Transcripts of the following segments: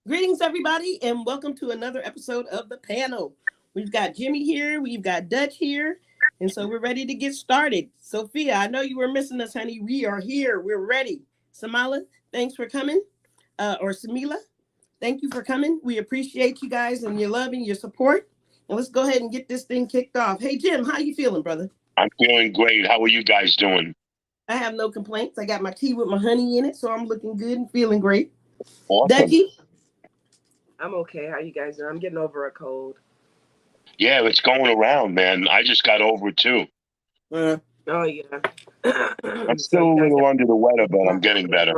Greetings, everybody, and welcome to another episode of the panel. We've got Jimmy here, we've got Dutch here, and so we're ready to get started. Sophia, I know you were missing us, honey. We are here, we're ready. Samala, thanks for coming. Or Samila, thank you for coming. We appreciate you guys and your love and your support. And let's go ahead and get this thing kicked off. Hey, Jim, how you feeling, brother? I'm feeling great. How are you guys doing? I have no complaints. I got my tea with my honey in it, so I'm looking good and feeling great. Awesome. Dutchy? I'm okay. How you guys doing? I'm getting over a cold. Yeah, it's going around, man. I just got over it too. Uh, Oh yeah. I'm So still you a guys little got under the weather, but I'm getting better.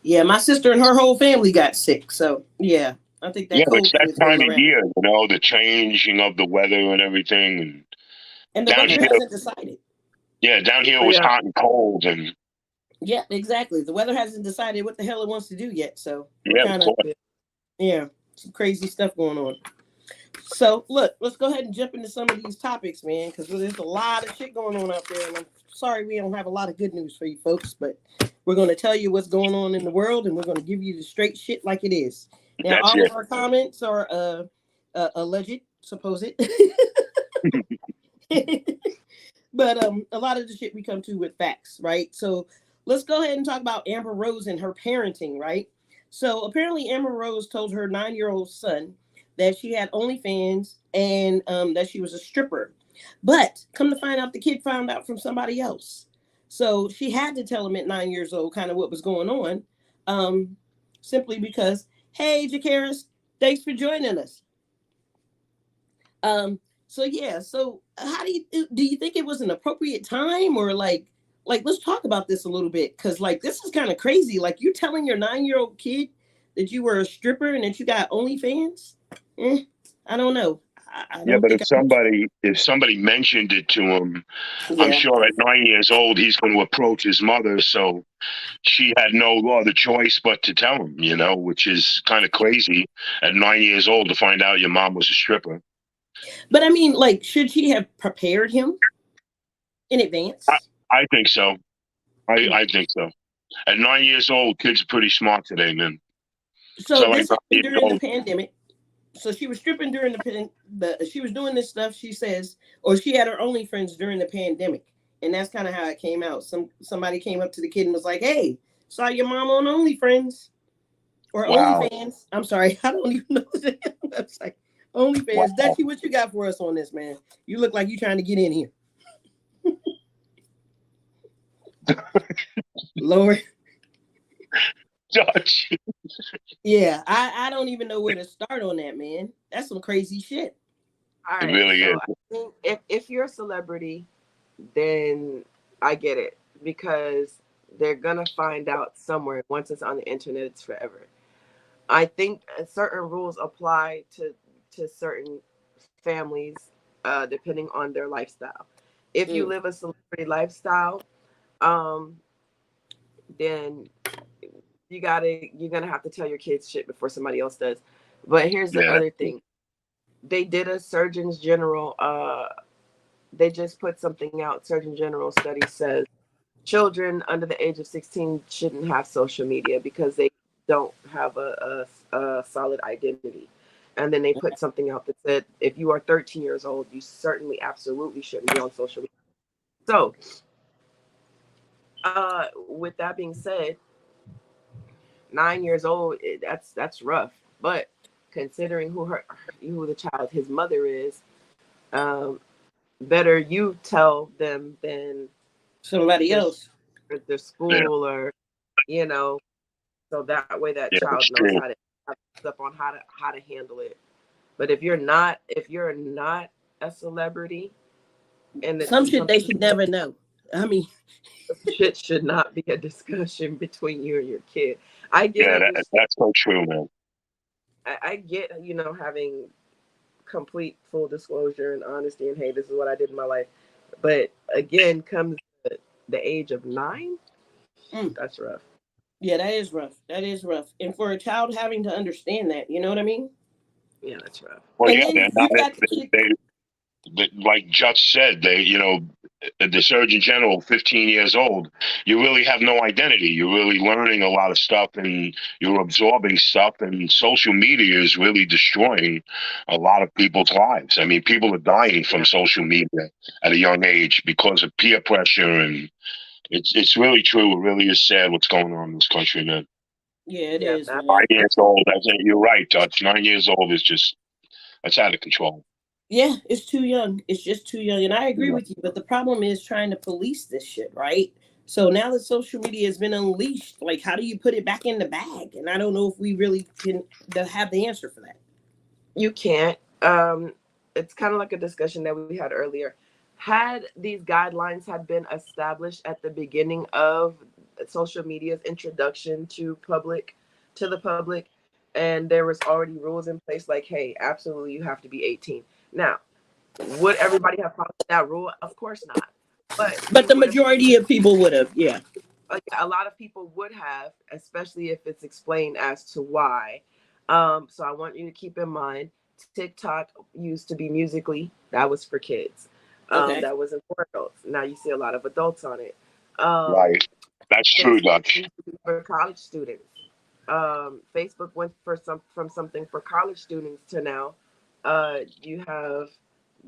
yeah, my sister and her whole family got sick, so yeah. I think that Yeah, cold it's that is time going of around. year, the changing of the weather and everything. And And the down weather here, hasn't decided. down here it was Yeah. hot and cold, and Yeah, exactly. The weather hasn't decided what the hell it wants to do yet. So we're yeah, of kind of, course. yeah, some crazy stuff going on. So look, let's go ahead and jump into some of these topics, man, because there's a lot of shit going on out there. And I'm sorry we don't have a lot of good news for you folks, but we're going to tell you what's going on in the world and we're going to give you the straight shit like it is. Now, That's all it. of our comments are alleged, supposed. But a lot of the shit we come to with facts, right? So let's go ahead and talk about Amber Rose and her parenting, right? So apparently Amber Rose told her 9-year-old son that she had OnlyFans and that she was a stripper. But come to find out, the kid found out from somebody else. So she had to tell him at 9 years old kind of what was going on, simply because, hey, Jacaris, thanks for joining us. So yeah, so how do you think it was an appropriate time, or like let's talk about this a little bit, because like this is kind of crazy. Like you telling your 9-year-old kid that you were a stripper and that you got OnlyFans? I don't know. I Yeah, don't but think if somebody mentioned it to him, I'm yeah. sure at 9 years old he's going to approach his mother. So she had no other choice but to tell him, which is kind of crazy at 9 years old to find out your mom was a stripper. But I mean, like, should she have prepared him in I, advance? I think so. I, Mm. I think so. At 9 years old, kids are pretty smart today, man. So So like this 9 years happened during the old, pandemic. So she was stripping during she was doing this stuff, she says, or she had her OnlyFans during the pandemic, and that's kind of how it came out. Somebody came up to the kid and was like, "Hey, saw your mom on OnlyFans or wow, OnlyFans." I'm sorry, I don't even know the website. OnlyFans. wow. Dutchy, what you got for us on this, man? You look like you trying to get in here. Lord, Dutch. yeah, I don't even know where to start on that, man. That's some crazy shit. All It right. really So is. I think if you're a celebrity, then I get it because they're gonna find out somewhere. Once it's on the internet, it's forever. I think certain rules apply to certain families, depending on their lifestyle. If you Mm. live a celebrity lifestyle, um, then you're gonna have to tell your kids shit before somebody else does. But here's the Yeah. other thing: they did a Surgeon General. They just put something out. Surgeon General study says children under the age of 16 shouldn't have social media because they don't have a solid identity. And then they put something out that said if you are 13 years old, you certainly absolutely shouldn't be on social media. So, with that being said, 9 years old, that's rough. But considering who the child, his mother is, um, better you tell them than Somebody the else. the Yeah. school or you know, so that way that Yeah. child It's knows true. up on how to handle it. But if you're not a celebrity and Some it's shit they something should never know. I mean, shit should not be a discussion between you and your kid. I get Yeah, understand. that's so true, man. I get having complete full disclosure and honesty and hey, this is what I did in my life. But again, comes the age of 9. mm, That's rough. yeah, that is rough. That is rough. And for a child having to understand that, you know what I mean? Yeah, that's rough. Well, And yeah, then they're not. you've got the kid. Like Judge said, they the Surgeon General, 15 years old, you really have no identity. You're really learning a lot of stuff and you're absorbing stuff. And social media is really destroying a lot of people's lives. I mean, people are dying from social media at a young age because of peer pressure. And it's really true. It really is sad what's going on in this country, man. Yeah, it is, man. 9 years old. You're right, Dutch. 9 years old is just, that's out of control. Yeah, it's too young. It's just too young. And I agree with you. But the problem is trying to police this shit, right? So now that social media has been unleashed, like, how do you put it back in the bag? And I don't know if we really can have the answer for that. You can't. It's kind of like a discussion that we had earlier. Had these guidelines had been established at the beginning of social media's introduction to the public, and there was already rules in place like, hey, absolutely, you have to be 18. Now, would everybody have followed that rule? Of course not. But the majority of people would have, yeah. A lot of people would have, especially if it's explained as to why. So I want you to keep in mind, TikTok used to be Musical.ly. That was for kids. Okay. That wasn't for adults. Now you see a lot of adults on it. Right. That's true, Dutch. For college students. Facebook went from something for college students to now you have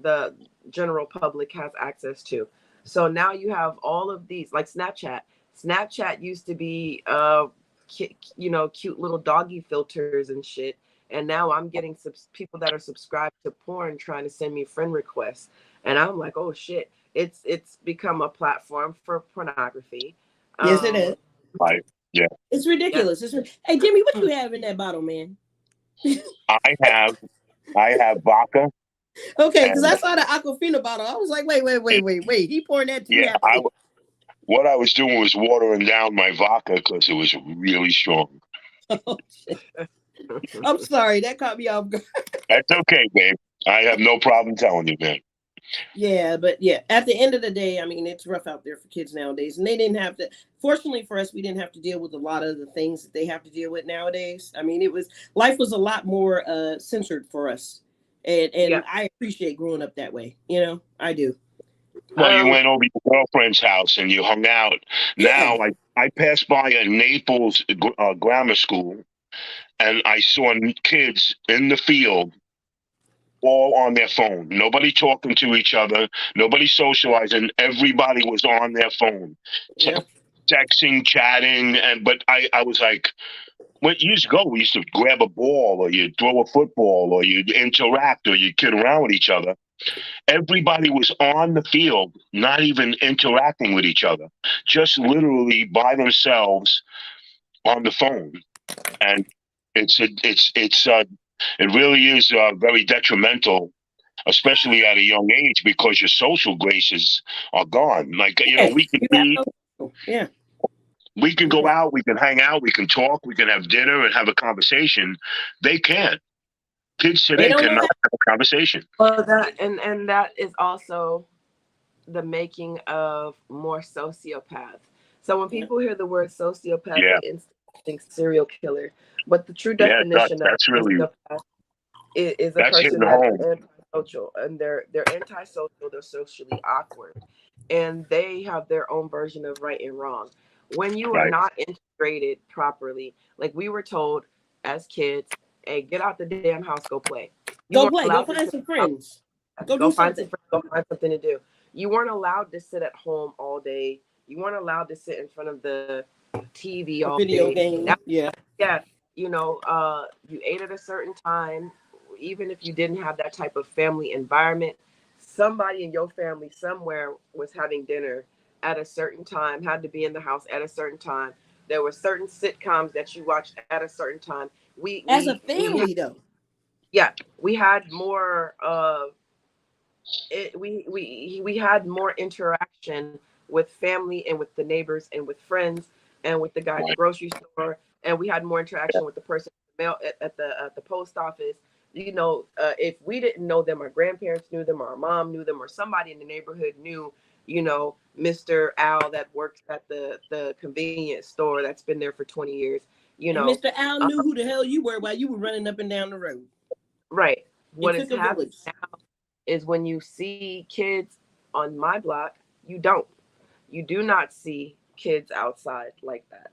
the general public has access to. So now you have all of these, like Snapchat. Snapchat used to be cute little doggy filters and shit. And now I'm getting people that are subscribed to porn trying to send me friend requests. And I'm like, oh shit, it's become a platform for pornography. Yes, it is. Right. Yeah. It's ridiculous. Yeah. Hey, Jimmy, what you have in that bottle, man? I have vodka. Okay, because I saw the Aquafina bottle. I was like, wait. He pouring that to yeah, what I was doing was watering down my vodka because it was really strong. Oh, shit. I'm sorry. That caught me off guard. That's okay, babe. I have no problem telling you, man. Yeah, but yeah, at the end of the day, I mean, it's rough out there for kids nowadays. And they didn't have to, fortunately for us, we didn't have to deal with a lot of the things that they have to deal with nowadays. I mean, life was a lot more censored for us. And yeah. I appreciate growing up that way. I do. Well, you went over your girlfriend's house and you hung out. Yeah. Now, I passed by a Naples grammar school and I saw kids in the field all on their phone. Nobody talking to each other. Nobody socializing. Everybody was on their phone. Yeah. Texting, chatting. But I was like, when you used to go, we used to grab a ball or you throw a football or you interact or you kid around with each other. Everybody was on the field, not even interacting with each other, just literally by themselves on the phone. And it really is very detrimental, especially at a young age, because your social graces are gone. Like, we can eat. Yeah. We can go out, we can hang out, we can talk, we can have dinner and have a conversation. They can't. Kids today cannot have a conversation. Well, and that is also the making of more sociopaths. So when people hear the word sociopath, they instantly think serial killer. But the true definition of sociopath is a person that's antisocial, and they're antisocial, they're socially awkward, and they have their own version of right and wrong. When you are not integrated properly, like we were told as kids, hey, get out the damn house, go play. Go play, go find some friends. Go find something to do. You weren't allowed to sit at home all day. You weren't allowed to sit in front of the TV all video day. Game. Yeah. You ate at a certain time, even if you didn't have that type of family environment. Somebody in your family somewhere was having dinner at a certain time, had to be in the house at a certain time. There were certain sitcoms that you watched at a certain time. We a family though. Yeah, we had more we had more interaction with family and with the neighbors and with friends and with the guy at the grocery store, and we had more interaction with the person at the post office. If we didn't know them, our grandparents knew them, or our mom knew them, or somebody in the neighborhood knew, Mr. Al that works at the convenience store that's been there for 20 years. And Mr. Al knew who the hell you were while you were running up and down the road. Right. What is happening now is when you see kids on my block You don't. You do not see kids outside like that.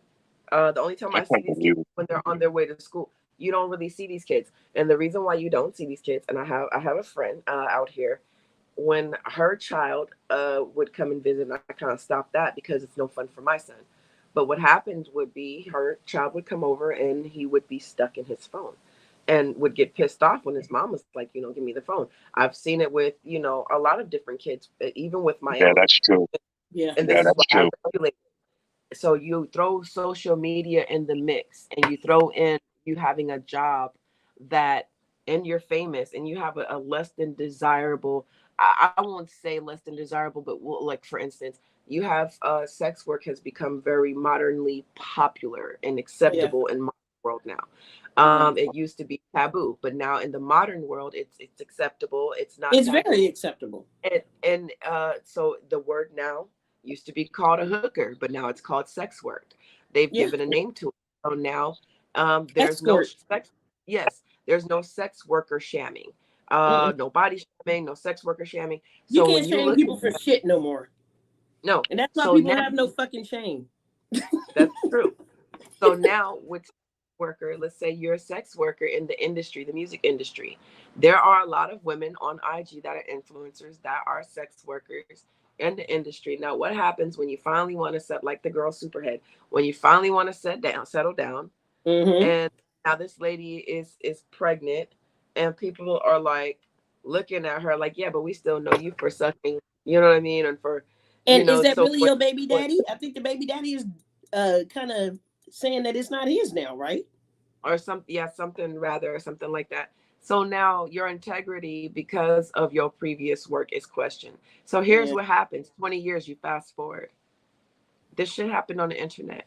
The only time I That's see not these kids you. is when they're on their way to school. You don't really see these kids, and the reason why you don't see these kids, and I have a friend out here. When her child would come and visit, and I kind of stopped that because it's no fun for my son. But what happened would be her child would come over and he would be stuck in his phone and would get pissed off when his mom was like, you know, give me the phone. I've seen it with, you know, a lot of different kids, even with my Yeah, own. that's true. Yeah. And Yeah, this is that's why I true. regulate. So you throw social media in the mix and you throw in you having a job that and you're famous and you have a less than desirable, I won't say less than desirable, but like for instance, you have sex work has become very modernly popular and Yeah. acceptable in my world now. Yeah. It used to be taboo, but now in the modern world it's acceptable, it's not It's taboo. very acceptable. And so the word now used to be called a hooker, but now it's called sex work. They've Yeah. given a name to it. So now there's no Escort. sex. Yes, there's no sex worker shamming. Mm-mm. No body shaming, no sex worker shamming. You So can't when you shame look people at for shit no more. no, And that's why so people now have no fucking shame. that's true. So now with worker, let's say you're a sex worker in the industry, the music industry. There are a lot of women on IG that are influencers that are sex workers in the industry. Now, what happens when you finally want to set like the girl Superhead, when you finally want to settle down, Mm-hmm. and now this lady is pregnant, and people are like looking at her like, yeah, but we still know you for sucking, you know what I mean, and for And is that so really forth. your baby daddy? I think the baby daddy is kind of saying that it's not his now, right? Or something, yeah, something rather, or something like that. So now your integrity because of your previous work is questioned. So here's Yeah. what happens. 20 years, you fast forward, this shit happened on the internet.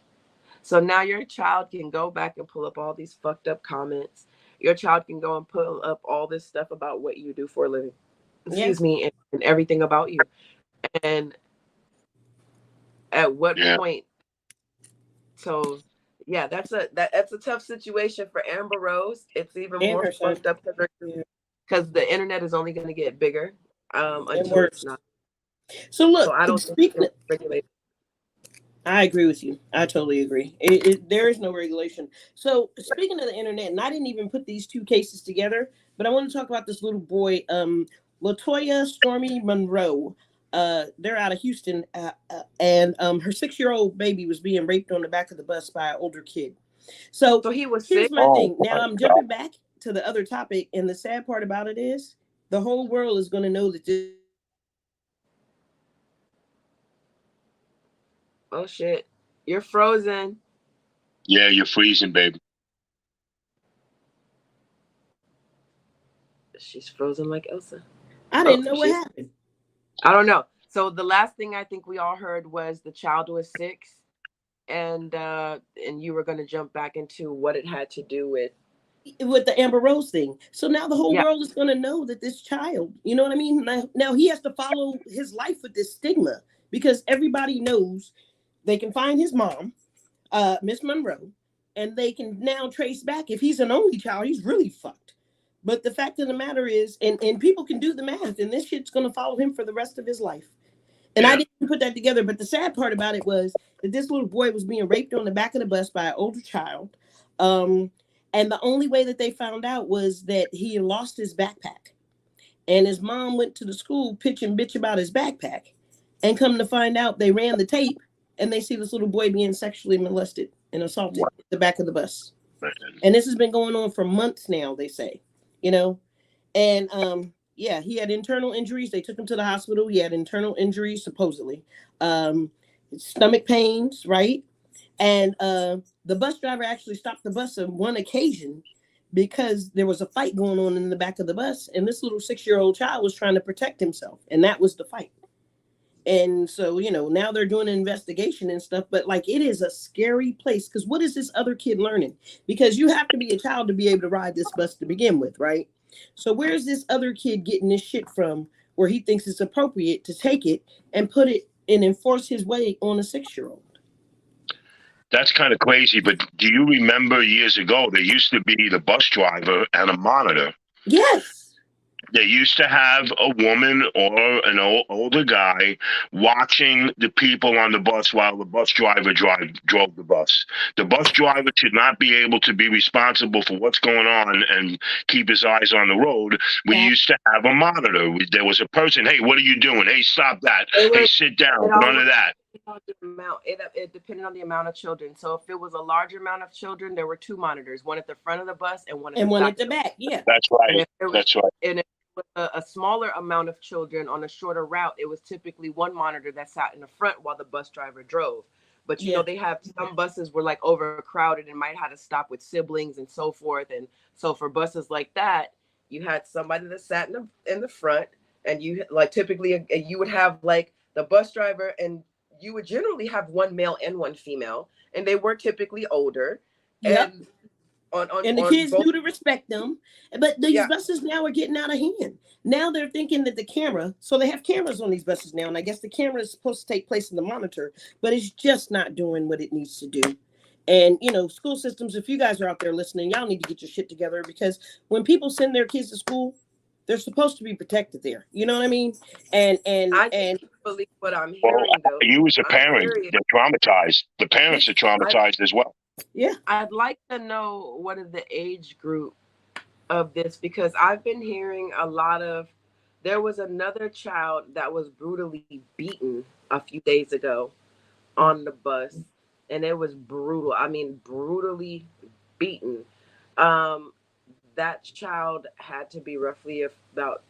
So now your child can go back and pull up all these fucked up comments. Your child can go and pull up all this stuff about what you do for a living, Yeah. excuse me, and everything about you. And at what Yeah. point? So yeah, that's a tough situation for Amber Rose. It's even And more her son. fucked up because the internet is only going to get bigger And until it's worse. not. So So look, I don't think speaking it's regulated. I agree with you. I totally agree. There is no regulation. So speaking of the internet, and I didn't even put these two cases together, but I want to talk about this little boy, Latoya Stormy Monroe. They're out of Houston, and her 6-year-old baby was being raped on the back of the bus by an older kid. So So he was here's sick. my Oh thing. my Now I'm God. jumping back to the other topic, and the sad part about it is the whole world is going to know that this. Oh shit, you're frozen. Yeah, you're freezing, baby. She's frozen like Elsa. I Oh, didn't know what she's. happened. I don't know. So the last thing I think we all heard was the child was 6, and you were going to jump back into what it had to do With the Amber Rose thing. So now the whole yeah. world is going to know that this child, you know what I mean? Now he has to follow his life with this stigma because everybody knows they can find his mom, Miss Monroe, and they can now trace back. If he's an only child, he's really fucked. But the fact of the matter is, and people can do the math, and this shit's going to follow him for the rest of his life. And I Yeah. didn't put that together. But the sad part about it was that this little boy was being raped on the back of the bus by an older child. And the only way that they found out was that he lost his backpack. And his mom went to the school pitching bitch about his backpack. And come to find out, they ran the tape and they see this little boy being sexually molested and assaulted at the back of the bus. And this has been going on for months now, they say, you know. And yeah, he had internal injuries. They took him to the hospital. He had internal injuries, supposedly. Stomach pains, right? And the bus driver actually stopped the bus on one occasion because there was a fight going on in the back of the bus. And this little 6-year-old child was trying to protect himself. And that was the fight. And so, you know, now they're doing an investigation and stuff, but like it is a scary place because what is this other kid learning? Because you have to be a child to be able to ride this bus to begin with, right? So where's this other kid getting this shit from where he thinks it's appropriate to take it and put it and enforce his way on a 6-year-old? That's kind of crazy, but do you remember years ago there used to be the bus driver and a monitor? Yes. They used to have a woman or an older guy watching the people on the bus while the bus driver drove the bus. The bus driver should not be able to be responsible for what's going on and keep his eyes on the road. We used to have a monitor. There was a person, hey, what are you doing? Hey, stop that. Hey, sit down. None of that. It depended on the amount of children. So if it was a larger amount of children, there were two monitors, one at the front of the bus and one at the back. Yeah, that's right. That's right. And if it was a smaller amount of children on a shorter route, it was typically one monitor that sat in the front while the bus driver drove. But you know, they have some buses were like overcrowded and might have to stop with siblings and so forth. And so for buses like that, you had somebody that sat in the front, and you like typically you would have like the bus driver, and you would generally have one male and one female, and they were typically older. And the kids knew to respect them. But these buses now are getting out of hand. Now they're thinking that the camera, so they have cameras on these buses now, and I guess the camera is supposed to take place in the monitor, but it's just not doing what it needs to do. And, you know, school systems, if you guys are out there listening, y'all need to get your shit together, because when people send their kids to school, they're supposed to be protected there. You know what I mean? And I believe what I'm hearing, though. You as a parent, they're traumatized. The parents are traumatized as well. Yeah. I'd like to know what is the age group of this, because I've been hearing a lot of, there was another child that was brutally beaten a few days ago on the bus, and it was brutal. I mean, brutally beaten. That child had to be roughly about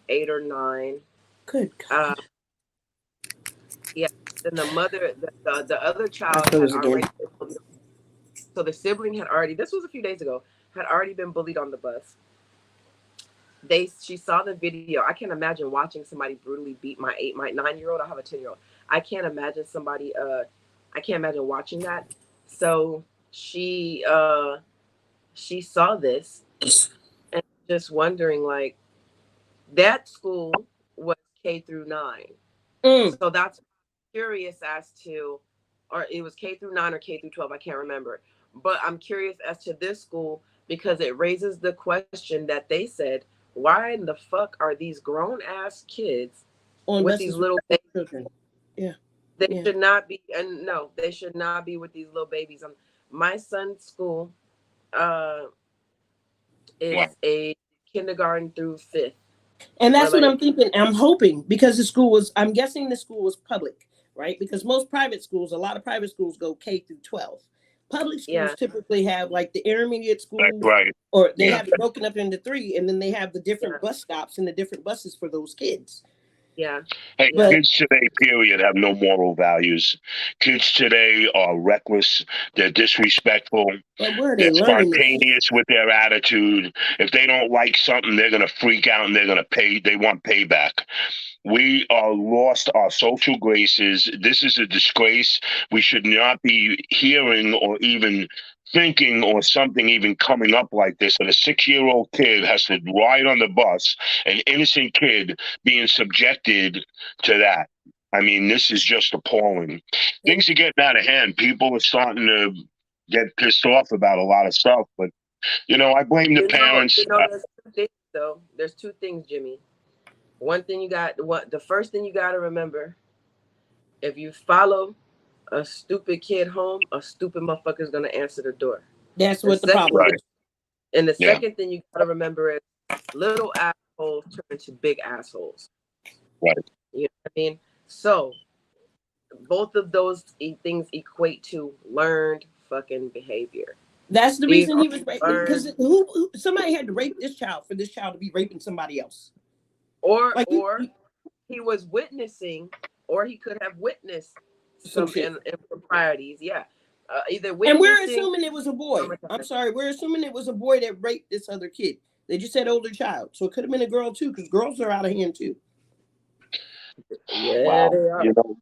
8 or 9. Good God. Yeah. And the mother, the other child had already been bullied. So the sibling had already, this was a few days ago, had already been bullied on the bus. She saw the video. I can't imagine watching somebody brutally beat my 9-year-old. I have a 10-year-old. I can't imagine I can't imagine watching that. So she saw this and just wondering, like, that school was K-9. So that's curious as to, or it was K-9 or K-12, I can't remember. But I'm curious as to this school, because it raises the question that they said, why in the fuck are these grown ass kids with these little children? Yeah. They should not be, and no, they should not be with these little babies. My son's school is a kindergarten through 5th. And that's what I'm thinking. I'm hoping, because I'm guessing the school was public, right? Because most private schools, a lot of private schools go K-12. Public schools typically have like the intermediate schools, or they have it broken up into 3, and then they have the different bus stops and the different buses for those kids. Hey, kids today, period, have no moral values. Kids today are reckless. They're disrespectful. They're spontaneous with their attitude. If they don't like something, they're going to freak out and they're going to pay. They want payback. We are lost our social graces. This is a disgrace. We should not be hearing or even thinking or something even coming up like this, that a 6-year-old kid has to ride on the bus, an innocent kid being subjected to that. I mean, this is just appalling. Things are getting out of hand. People are starting to get pissed off about a lot of stuff, but, you know, I blame the parents. There's 2 things, Jimmy. One thing the first thing you got to remember, if you follow a stupid kid home, a stupid motherfucker is going to answer the door. That's what the problem is. And the second thing you got to remember is little assholes turn into big assholes. Right. You know what I mean? So both of those things equate to learned fucking behavior. That's the reason he was raping, because somebody had to rape this child for this child to be raping somebody else. Or he was witnessing, or he could have witnessed some improprieties. Either witnessing. And we're assuming it was a boy. I'm sorry, we're assuming it was a boy that raped this other kid. They just said older child, so it could have been a girl too, because girls are out of hand too. Yeah, they are. You know,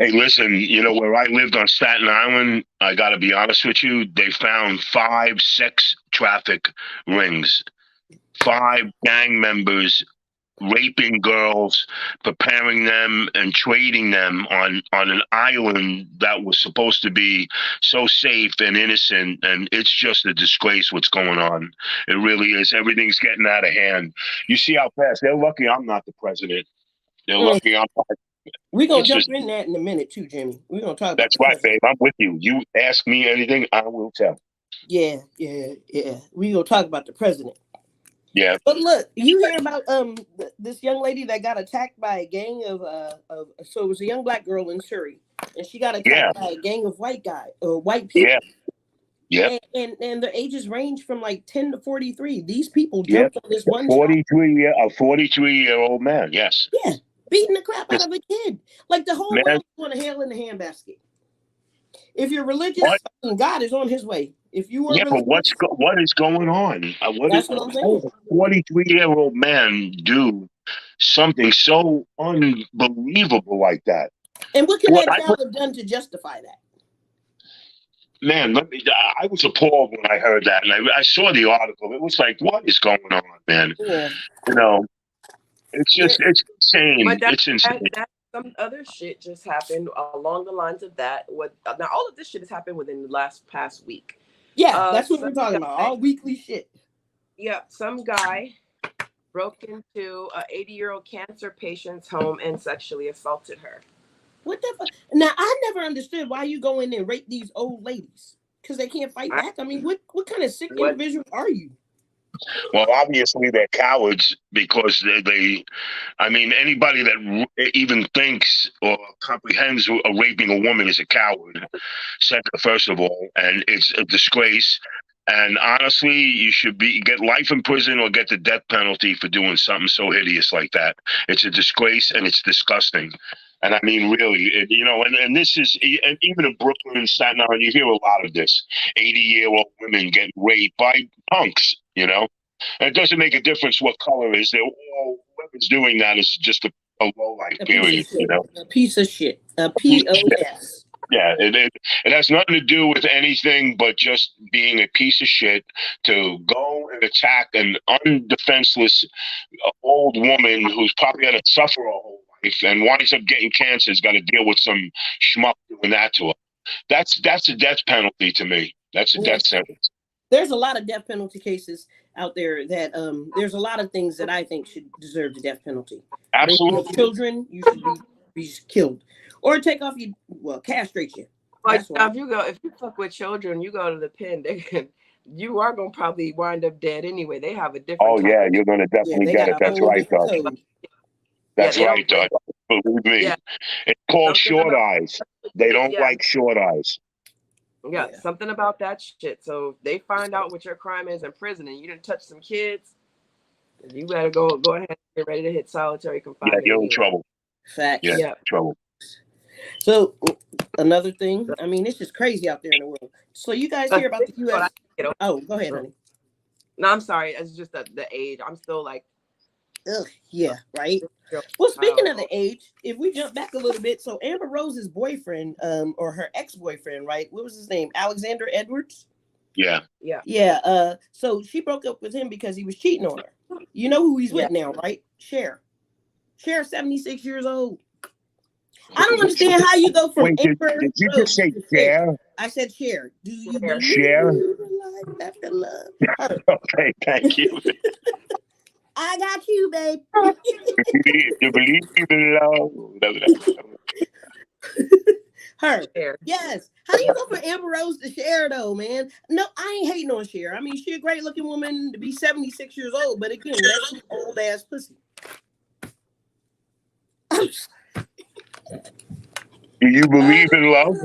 hey, listen, you know, where I lived on Staten Island, I got to be honest with you, they found 5 sex traffic rings, 5 gang members raping girls, preparing them, and trading them on an island that was supposed to be so safe and innocent. And it's just a disgrace what's going on. It really is. Everything's getting out of hand. You see how fast they're lucky I'm not the president. They're lucky I'm not. We're going It's to jump just- in that in a minute too, Jimmy. We're going to talk about That's the right, president. babe. I'm with you. You ask me anything, I will tell. Yeah. We're going to talk about the president. Yeah. But look, you hear about this young lady that got attacked by a gang of so it was a young black girl in Surrey, and she got attacked by a gang of white people. Yeah. And the ages range from like 10 to 43. These people jumped on this one child. 43-year-old man. Yes. Yeah, beating the crap out of a kid. Like the whole Man. world want to hell in the handbasket. If you're religious, What? God is on his way. If you are But what is going on? That's what I'm saying. A 43-year-old man do something so unbelievable like that? And what can that child have done to justify that? Man, I was appalled when I heard that, and I saw the article. It was like, what is going on, man? Yeah. You know, it's insane. But It's insane. Some other shit just happened along the lines of that. Now all of this shit has happened within the past week. Yeah, that's what we're talking about. All weekly shit. Yeah, some guy broke into an 80-year-old cancer patient's home and sexually assaulted her. What the fuck? Now, I never understood why you go in and rape these old ladies because they can't fight back. I mean, what kind of sick individual are you? Well, obviously they're cowards because I mean, anybody that even thinks or comprehends raping a woman is a coward, first of all, and it's a disgrace. And honestly, you should get life in prison or get the death penalty for doing something so hideous like that. It's a disgrace and it's disgusting. And I mean, really, and this is, and even in Brooklyn and Staten Island, you hear a lot of this. 80-year-old women get raped by punks, And it doesn't make a difference what color it is. They're all, whoever's doing that is just a low-life period, A piece of shit. A POS. Yeah, it has nothing to do with anything but just being a piece of shit to go and attack an undefenseless old woman who's probably going to suffer a whole life and winds up getting cancer. Has got to deal with some schmuck doing that to her. That's a death penalty to me. That's a death sentence. There's a lot of death penalty cases out there that there's a lot of things that I think should deserve the death penalty. Absolutely. Children, you should be killed. Or take off castrate you. Like if you fuck with children, you go to the pen, you are gonna probably wind up dead anyway. They have a different. Oh yeah, you're gonna definitely get it. That's right, Doug. That's right, Doug. Believe me. Yeah. It's called short eyes. They don't like short eyes. Yeah, something about that shit. So if they find out what your crime is in prison and you didn't touch some kids, you better go ahead and get ready to hit solitary confinement. Yeah, you're in trouble. Facts. Yeah, trouble. So another thing, I mean, it's just crazy out there in the world. So you guys hear about the U.S. Oh, go ahead, honey. No, I'm sorry. It's just the age. I'm still like, ugh, yeah, right. Well, speaking of the age, if we jump back a little bit, so Amber Rose's boyfriend, or her ex-boyfriend, right? What was his name? Alexander Edwards. Yeah. So she broke up with him because he was cheating on her. You know who he's with now, right? Cher. Cher's 76 years old. I don't understand how you go from Amber. Did you just say Cher? I said Cher. Do you Cher? life after love? Okay, thank you. I got you, babe. You believe in love. Her. Yes. How do you go from Amber Rose to Cher, though, man? No, I ain't hating on Cher. I mean, she's a great looking woman to be 76 years old, but again, that's old ass pussy. Do you believe in love?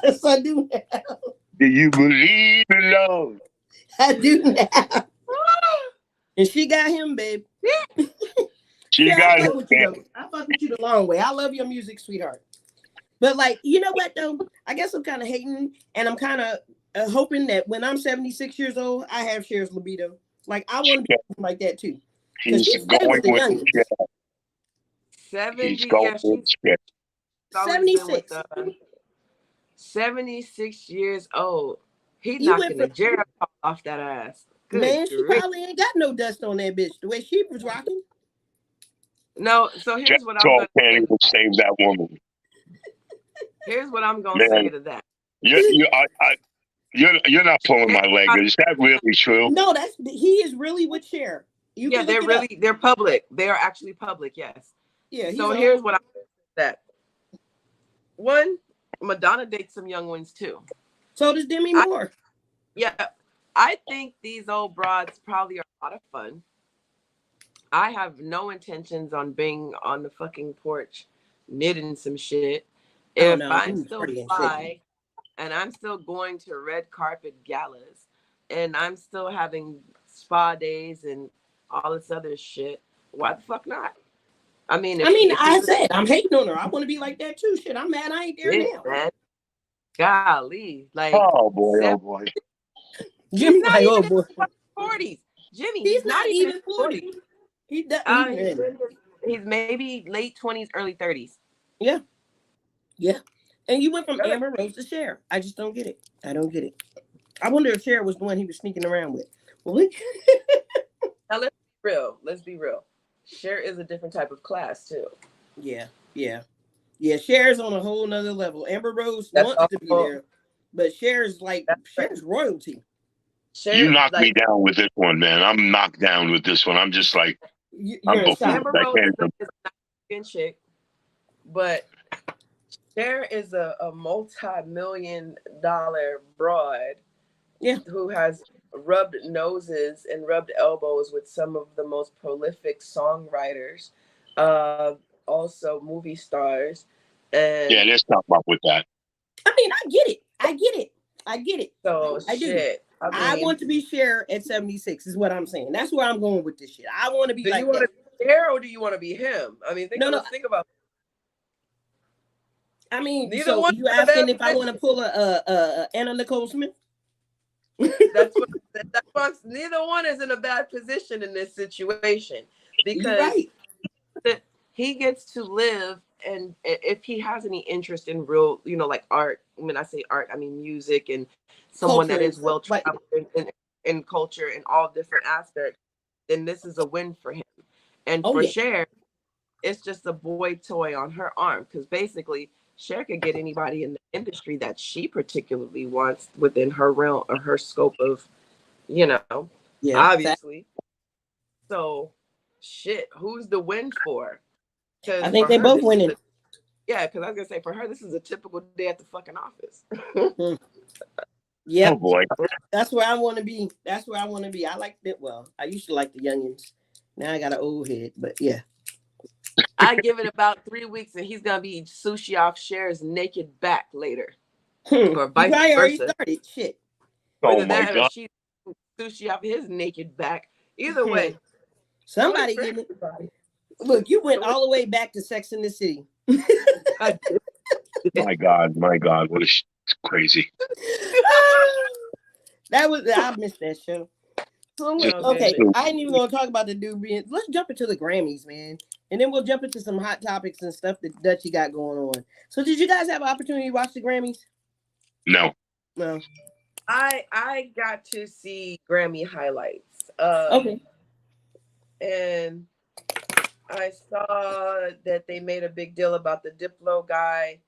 Yes, I do now. Do you believe in love? I do now. And she got him, babe. She got him. I fuck with you the long way. I love your music, sweetheart. But like, you know what though? I guess I'm kind of hating, and I'm kind of hoping that when I'm 76 years old, I have Cher's libido. Like I want to be like that too. He's going with the 70. 76. 76 years old. He's knocking the Jerry off that ass. Good Man, she grief. probably ain't got no dust on that bitch the way she was rocking. No, so here's what I'm Joel gonna can't say. even save that woman. Here's what I'm gonna say Man, to that. you're not pulling my leg. Is that really true? No, he is really with Cher. You Yeah, can look they're it up. they're public. They are actually public, yes. Yeah, So here's what I'm that. One, Madonna dates some young ones too. So does Demi Moore. Yeah, I think these old broads probably are a lot of fun. I have no intentions on being on the fucking porch knitting some shit. If I'm still fly and I'm still going to red carpet galas and I'm still having spa days and all this other shit, why the fuck not? I mean, I said I'm hating on her. I want to be like that too. Shit, I'm mad I ain't there now. Man. Golly, like oh boy. Jimmy's like, oh boy. 40s. Jimmy, he's not even 40. He's maybe late 20s, early 30s. Yeah. Yeah. And you went from Amber Rose to Cher. I just don't get it. I don't get it. I wonder if Cher was the one he was sneaking around with. Well, now let's be real. Let's be real. Cher is a different type of class too. Yeah. Cher's on a whole nother level. Amber Rose wants to be there, but Cher's royalty. You knocked me down with this one, man. I'm knocked down with this one. I'm just like, Amber Rose is a chick, but Cher is a multi-million-dollar broad, who has rubbed noses and rubbed elbows with some of the most prolific songwriters, also movie stars. And yeah, let's talk about with that. I mean, I get it. So I do. I want to be Cher at 76 is what I'm saying. That's where I'm going with this shit. I want to be like, do you want to be Cher or do you want to be him? I mean, think about. I mean, neither one. You asking if I want to pull a Anna Nicole Smith? That's what neither one is in a bad position in this situation because he gets to live, and if he has any interest in real, like art. When I say art, I mean music and someone that is well traveled in culture in all different aspects, then this is a win for him. And for Cher, it's just a boy toy on her arm because basically Cher could get anybody in the industry that she particularly wants within her realm or her scope of, obviously. So, shit, who's the win for? I think they both winning. Yeah, because I was going to say, for her, this is a typical day at the fucking office. Yeah. Oh, boy. That's where I want to be. I like it. Well, I used to like the youngins. Now I got an old head, but yeah. I give it about 3 weeks and he's going to be sushi off Cher's naked back later. Or vice versa. Already started. Shit. Whether that or she's sushi off his naked back. Either way. Somebody give me. Look, you went all the way back to Sex and the City. My God. What a crazy. I missed that show. Okay, I ain't even gonna talk about the dude being. Let's jump into the Grammys, man, and then we'll jump into some hot topics and stuff that Dutchie got going on. So, did you guys have an opportunity to watch the Grammys? No. I got to see Grammy highlights. Okay. And I saw that they made a big deal about the Diplo guy.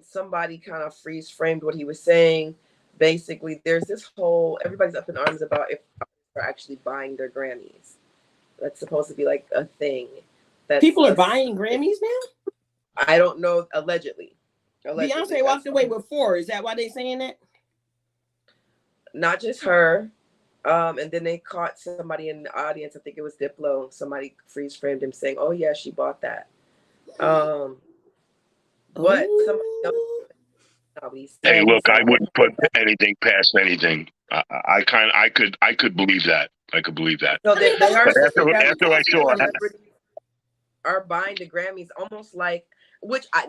Somebody kind of freeze framed what he was saying. Basically, there's this whole everybody's up in arms about if they're actually buying their Grammys. That's supposed to be like a thing. People are buying Grammys now? I don't know. Allegedly. Beyonce walked away with 4. Is that why they saying that? Not just her. And then they caught somebody in the audience. I think it was Diplo. Somebody freeze framed him saying, "Oh yeah, she bought that." But somebody else. Hey, look, I wouldn't put anything past anything. I could believe that. I could believe that. So they are after I saw it, are buying the Grammys almost like,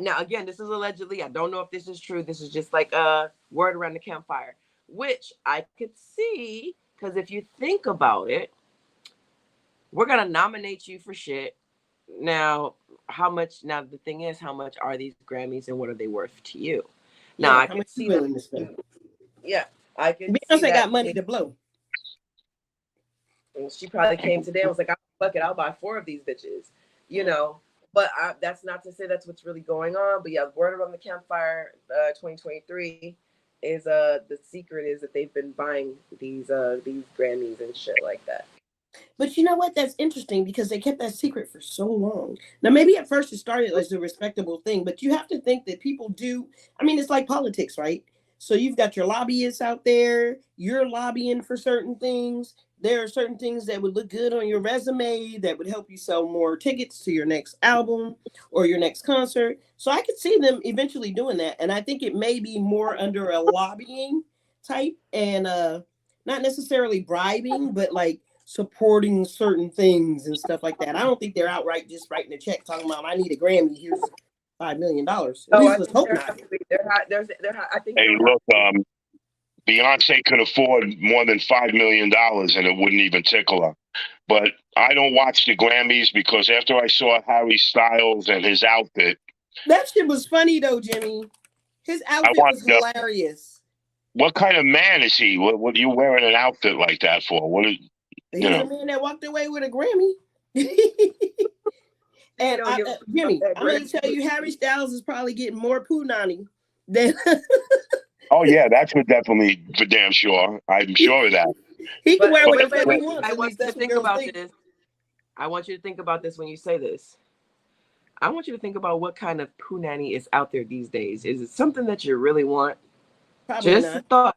now again, this is allegedly. I don't know if this is true. This is just like a word around the campfire, which I could see because if you think about it, we're gonna nominate you for shit. Now, how much? Now the thing is, how much are these Grammys and what are they worth to you? Now I can see that. Yeah, I can. Beyonce got money to blow. And she probably came today and was like, fuck it, I'll buy 4 of these bitches, you know. But that's not to say that's what's really going on. But yeah, word around the campfire 2023 is the secret is that they've been buying these Grammys and shit like that. But you know what? That's interesting because they kept that secret for so long. Now, maybe at first it started as a respectable thing, but you have to think that people do. I mean, it's like politics, right? So you've got your lobbyists out there, you're lobbying for certain things. There are certain things that would look good on your resume that would help you sell more tickets to your next album or your next concert. So I could see them eventually doing that. And I think it may be more under a lobbying type and not necessarily bribing, but like supporting certain things and stuff like that. I don't think they're outright just writing a check talking about I need a Grammy. Here's $5 million. At least let's hope not. I think. Hey, look, Beyonce could afford more than $5 million and it wouldn't even tickle her. But I don't watch the Grammys because after I saw Harry Styles and his outfit. That shit was funny though, Jimmy. His outfit was hilarious. What kind of man is he? What are you wearing an outfit like that for? He's a man that walked away with a Grammy. And Jimmy, I'm going to tell you, Harry Styles is probably getting more punani than. Oh yeah, that's for damn sure. I'm sure of that. He can wear whatever he wants. I want you to think about this. I want you to think about this when you say this. I want you to think about what kind of punani is out there these days. Is it something that you really want? Probably just not. A thought.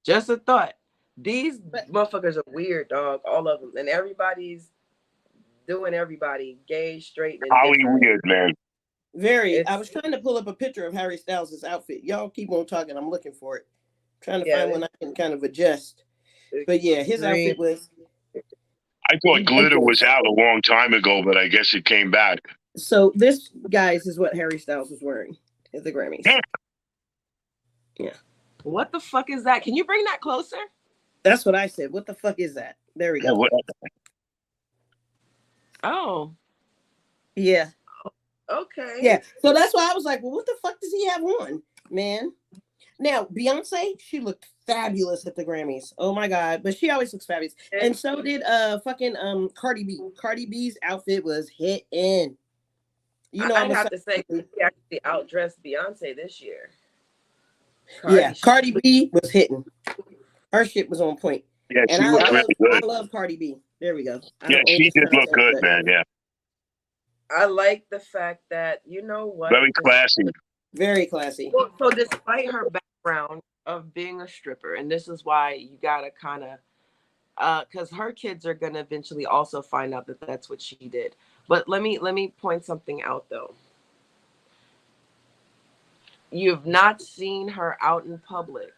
Just a thought. These motherfuckers are weird, dog. All of them, and everybody's doing everybody gay, straight, and Holly weird, man. Very. I was trying to pull up a picture of Harry Styles' outfit. Y'all keep on talking. I'm looking for it. Trying to find one I can kind of adjust. But yeah, his outfit was. I thought glitter was out a long time ago, but I guess it came back. So this, guys, is what Harry Styles was wearing at the Grammys. Yeah. What the fuck is that? Can you bring that closer? That's what I said. What the fuck is that? There we go. Oh. Yeah. Okay. Yeah. So that's why I was like, well, what the fuck does he have on, man? Now, Beyonce, she looked fabulous at the Grammys. Oh my God. But she always looks fabulous. And so did Cardi B. Cardi B's outfit was hitting. You know, I have to say, she actually outdressed Beyonce this year. Cardi B was hitting. Her shit was on point. Yeah, she looked really good. I love Cardi B. There we go. Yeah, she did look good, man. Yeah. I like the fact that, you know what? Very classy. Very classy. So despite her background of being a stripper, and this is why you gotta kind of, because her kids are gonna eventually also find out that that's what she did. But let me point something out though. You've not seen her out in public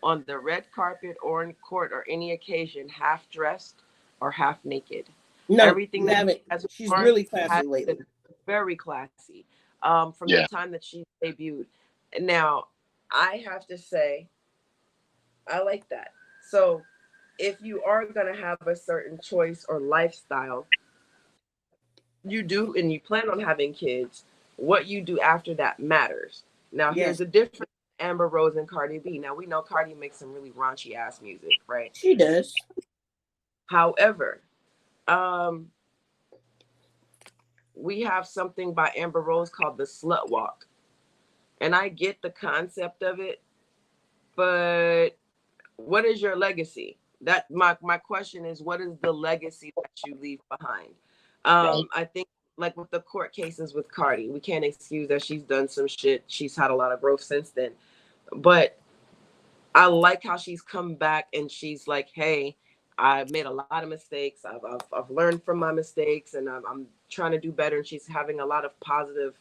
on the red carpet or in court or any occasion half dressed or half naked. No, everything that she's really classy lately. Very classy. From the time that she debuted. Now, I have to say, I like that. So if you are going to have a certain choice or lifestyle, you do, and you plan on having kids, what you do after that matters. Now, here's the difference. Amber Rose and Cardi B. Now, we know Cardi makes some really raunchy ass music, right? She does. However, we have something by Amber Rose called the Slut Walk. And I get the concept of it, but what is your legacy? That my question is, what is the legacy that you leave behind? I think like with the court cases with Cardi, we can't excuse that she's done some shit. She's had a lot of growth since then. But I like how she's come back and she's like, hey, I've made a lot of mistakes. I've learned from my mistakes and I'm trying to do better. And she's having a lot of positive,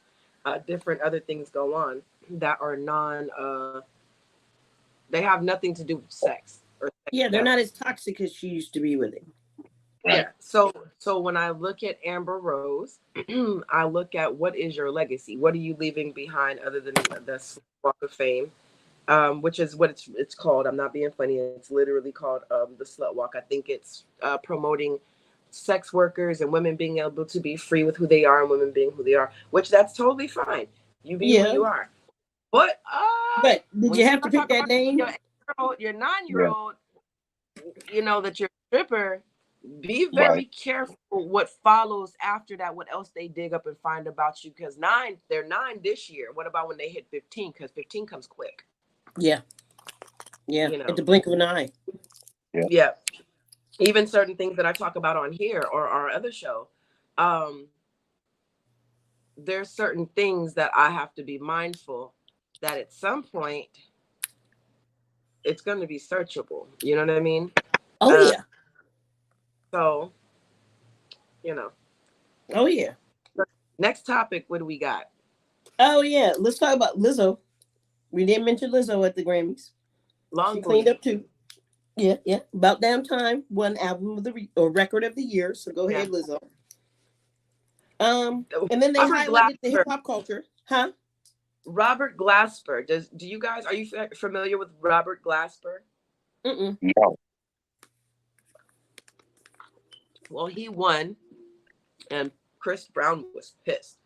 different other things go on that are they have nothing to do with sex. They're not as toxic as she used to be with him. Yeah. So when I look at Amber Rose, I look at what is your legacy? What are you leaving behind other than the Walk of Fame? Which is what it's called. I'm not being funny. It's literally called the Slut Walk. I think it's promoting sex workers and women being able to be free with who they are and women being who they are, which that's totally fine. You be who you are. But did you have to pick that name? Your 9-year-old, you know, that you're a stripper. be very careful what follows after that, what else they dig up and find about you. Because they're 9 this year. What about when they hit 15? Because 15 comes quick. Yeah. Yeah. You know. At the blink of an eye. Yeah. Even certain things that I talk about on here or our other show, there's certain things that I have to be mindful that at some point it's going to be searchable. You know what I mean? Oh, yeah. So, you know. Oh, yeah. Next topic, what do we got? Oh, yeah. Let's talk about Lizzo. We didn't mention Lizzo at the Grammys. She cleaned up too. Yeah, yeah. About Damn Time won album of the or record of the year. So go ahead, Lizzo. And then they highlighted the hip hop culture, huh? Robert Glasper. Are you familiar with Robert Glasper? No. Well, he won, and Chris Brown was pissed.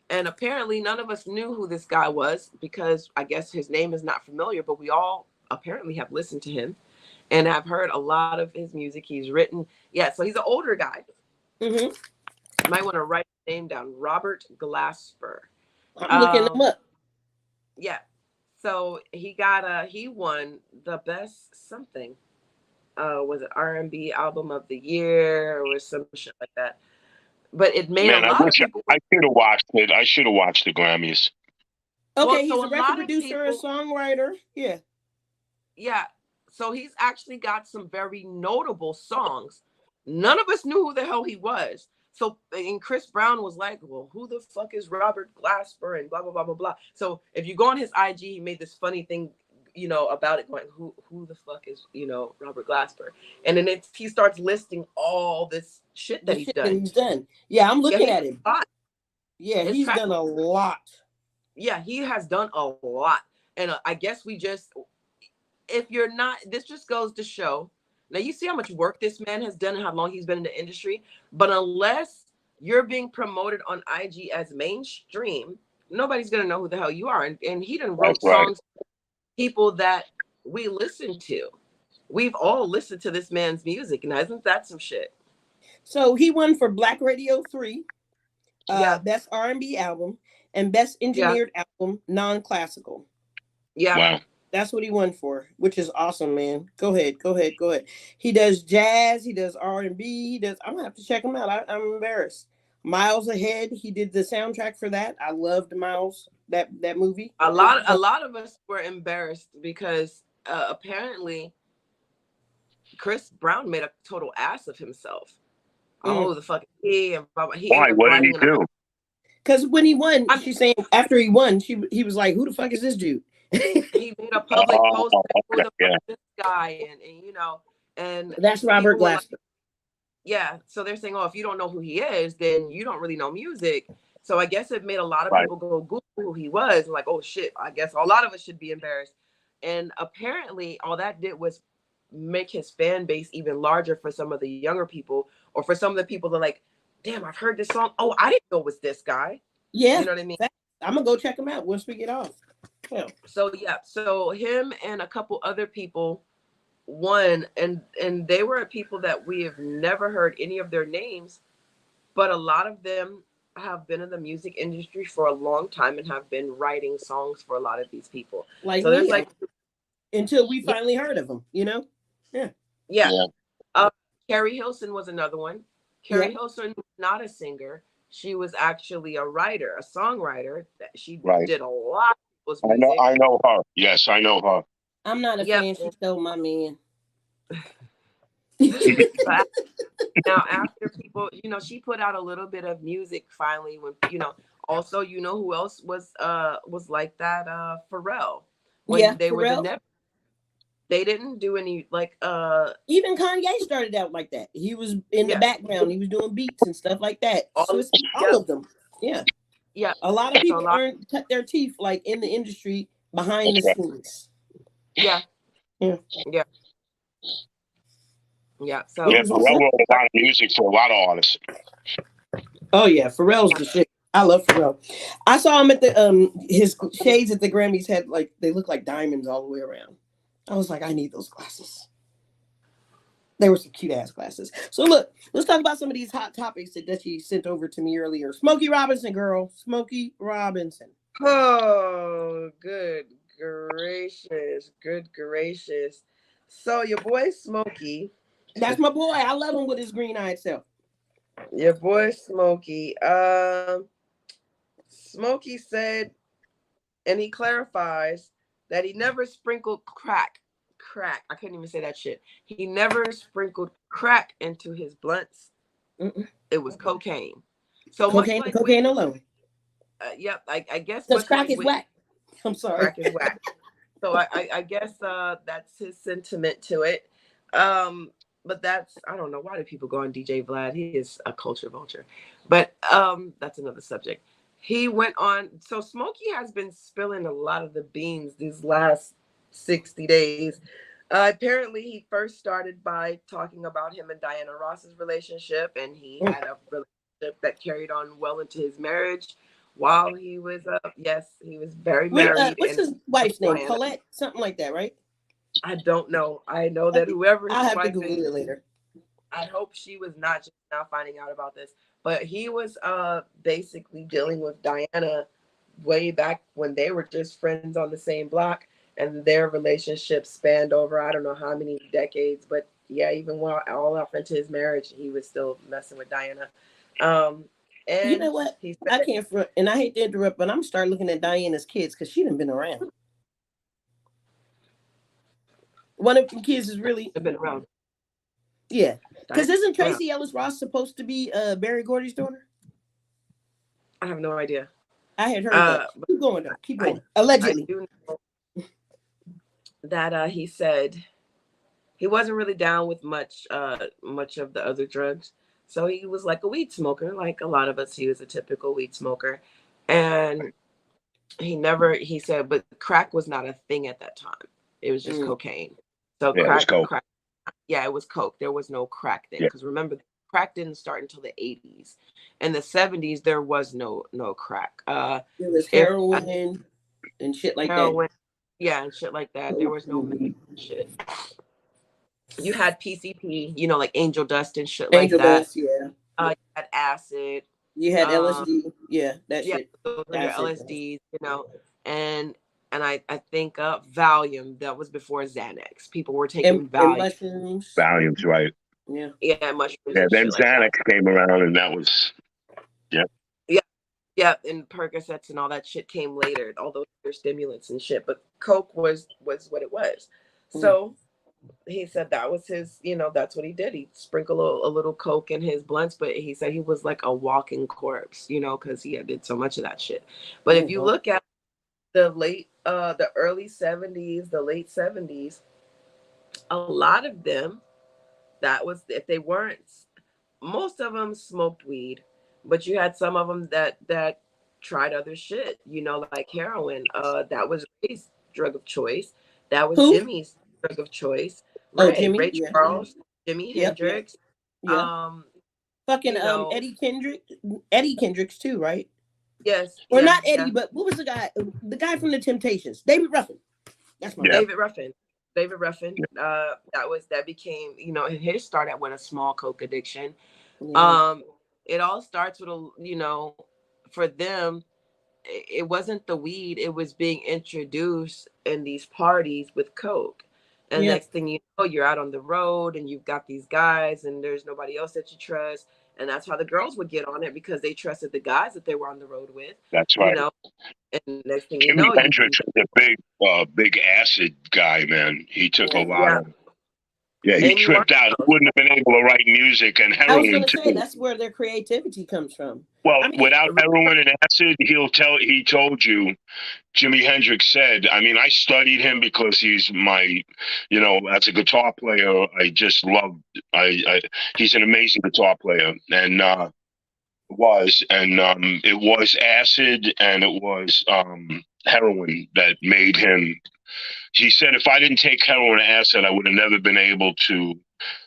And apparently none of us knew who this guy was because I guess his name is not familiar, but we all apparently have listened to him and have heard a lot of his music. He's written. Yeah, so he's an older guy. You might want to write his name down. Robert Glasper. I'm looking him up. Yeah. So he won the best something. Was it R&B album of the year or some shit like that? But it made a lot of people. I should have watched it. I should have watched the Grammys. Okay, he's a record producer, a songwriter. Yeah. Yeah. So he's actually got some very notable songs. None of us knew who the hell he was. So, and Chris Brown was like, well, who the fuck is Robert Glasper and blah, blah, blah, blah, blah. So if you go on his IG, he made this funny thing, you know, about it going, who the fuck is, you know, Robert Glasper? And then he starts listing all this shit that he's done. Yeah, I'm looking at him. Yeah, he's done a lot. Yeah, he has done a lot. And I guess if you're not, this just goes to show. Now, you see how much work this man has done and how long he's been in the industry. But unless you're being promoted on IG as mainstream, nobody's going to know who the hell you are. And he done wrote songs for people that we listen to. We've all listened to this man's music. Now, isn't that some shit? So he won for Black Radio 3, Best R&B Album, and Best Engineered Album, Non-Classical. Yeah. Wow. That's what he won for, which is awesome, man. Go ahead. He does jazz. He does R&B. I'm gonna have to check him out. I'm embarrassed. Miles Ahead. He did the soundtrack for that. I loved Miles. That movie. A lot of us were embarrassed because apparently Chris Brown made a total ass of himself. Oh, the fuck he and why? What did he do? Because when he won, she's saying after he won, he was like, "Who the fuck is this dude?" He made a public post who the fuck is this guy, and you know, and that's Robert Glasper. Yeah, so they're saying, oh, if you don't know who he is, then you don't really know music. So I guess it made a lot of people go Google who he was, and like, oh shit, I guess a lot of us should be embarrassed. And apparently, all that did was make his fan base even larger for some of the younger people, or for some of the people that are like, damn, I've heard this song. Oh, I didn't know it was this guy. Yeah, you know what I mean. I'm gonna go check him out once we get off. Yeah. So him and a couple other people won, and they were people that we have never heard any of their names, but a lot of them have been in the music industry for a long time and have been writing songs for a lot of these people. Like, so there's like, until we finally heard of them, you know? Yeah. Carrie Hilson was another one. Carrie Hilson was not a singer. She was actually a writer, a songwriter. That she did a lot. I know her. Yes, I know her. I'm not a fan. She stole my man. Now, after people, you know, she put out a little bit of music finally. When you know, also, you know who else was like that? Pharrell. When they Pharrell. Were they didn't do any like. Even Kanye started out like that. He was in the background. He was doing beats and stuff like that. All of them. Yeah. Yeah, a lot of people cut their teeth like in the industry behind the scenes. Yeah. So Pharrell wrote a lot of music for a lot of artists. Oh yeah, Pharrell's the shit. I love Pharrell. I saw him at the his shades at the Grammys had like they look like diamonds all the way around. I was like, I need those glasses. They were some cute ass glasses. So look, let's talk about some of these hot topics that you sent over to me earlier. Smokey Robinson, girl. Smokey Robinson. Oh, good gracious. Good gracious. So your boy Smokey. That's my boy. I love him with his green-eyed self. Your boy Smokey. Smokey said, and he clarifies that he never sprinkled crack. I couldn't even say that shit. He never sprinkled crack into his blunts. Mm-mm. It was cocaine. So cocaine, much like cocaine alone. Yep, I guess Because crack like is whack. I'm sorry. Crack is whack. So I guess that's his sentiment to it. But that's, I don't know, why do people go on DJ Vlad? He is a culture vulture. But that's another subject. He went on, so Smokey has been spilling a lot of the beans these last 60 days. Apparently, he first started by talking about him and Diana Ross's relationship, and he had a relationship that carried on well into his marriage while he was he was very married. What's his wife's name? Diana. Colette? Something like that, right? I don't know. I know that whoever his I'll have to wife Google is, it later. I hope she was not just now finding out about this, but he was basically dealing with Diana way back when they were just friends on the same block, and their relationship spanned over I don't know how many decades, but yeah, even while all off into his marriage, he was still messing with Diana. And You know what? he said, I can't front, and I hate to interrupt, but I'm starting looking at Diana's kids because she done been around. One of the kids is really been around. Yeah, because isn't Tracy Ellis Ross supposed to be Barry Gordy's daughter? I have no idea. I had heard that. Keep going though. Keep going. Allegedly. I do know that he said he wasn't really down with much of the other drugs. So he was like a weed smoker, like a lot of us. He was a typical weed smoker. And he said, but crack was not a thing at that time. It was just cocaine. So yeah, crack. Yeah, it was coke. There was no crack then. Because remember, crack didn't start until the 80s. In the 70s, there was no crack. There was heroin and shit like that. Yeah, and shit like that. There was no shit. You had PCP, like angel dust and shit like that. Dust, yeah. You had acid. You had LSD. Yeah, that shit. Those are your LSDs, and I think Valium. That was before Xanax. People were taking Valium. And mushrooms. Valium's right. Yeah, mushrooms. Yeah, then Xanax came around, and that was, Yeah, and Percocets and all that shit came later, all those other stimulants and shit. But Coke was what it was. So he said that was his, that's what he did. He sprinkled a little Coke in his blunts, but he said he was like a walking corpse, because he did so much of that shit. But if you look at the early 70s, the late 70s, a lot of them, that was, if they weren't, most of them smoked weed. But you had some of them that tried other shit, like heroin. That was Ray's drug of choice. That was Jimmy's drug of choice. Ray Charles, Jimi Hendrix. Yeah. Fucking Eddie Kendricks too, right? Yes. Or not Eddie, but what was the guy? The guy from the Temptations, David Ruffin. That's my David Ruffin. That became, his started with a small coke addiction. Yeah. It all starts with for them, it wasn't the weed, it was being introduced in these parties with coke. And next thing you know, you're out on the road and you've got these guys and there's nobody else that you trust. And that's how the girls would get on it, because they trusted the guys that they were on the road with. That's right. And next thing Jimi Hendrix was a big acid guy, man. He took a lot of. Yeah, he tripped out. He wouldn't have been able to write music and heroin. I was going to say that's where their creativity comes from. Well, without heroin and acid, he told you, Jimi Hendrix said, I studied him because he's my, as a guitar player, I just loved, he's an amazing guitar player. And it was acid and it was heroin that made him. He said, if I didn't take heroin and acid, I would have never been able to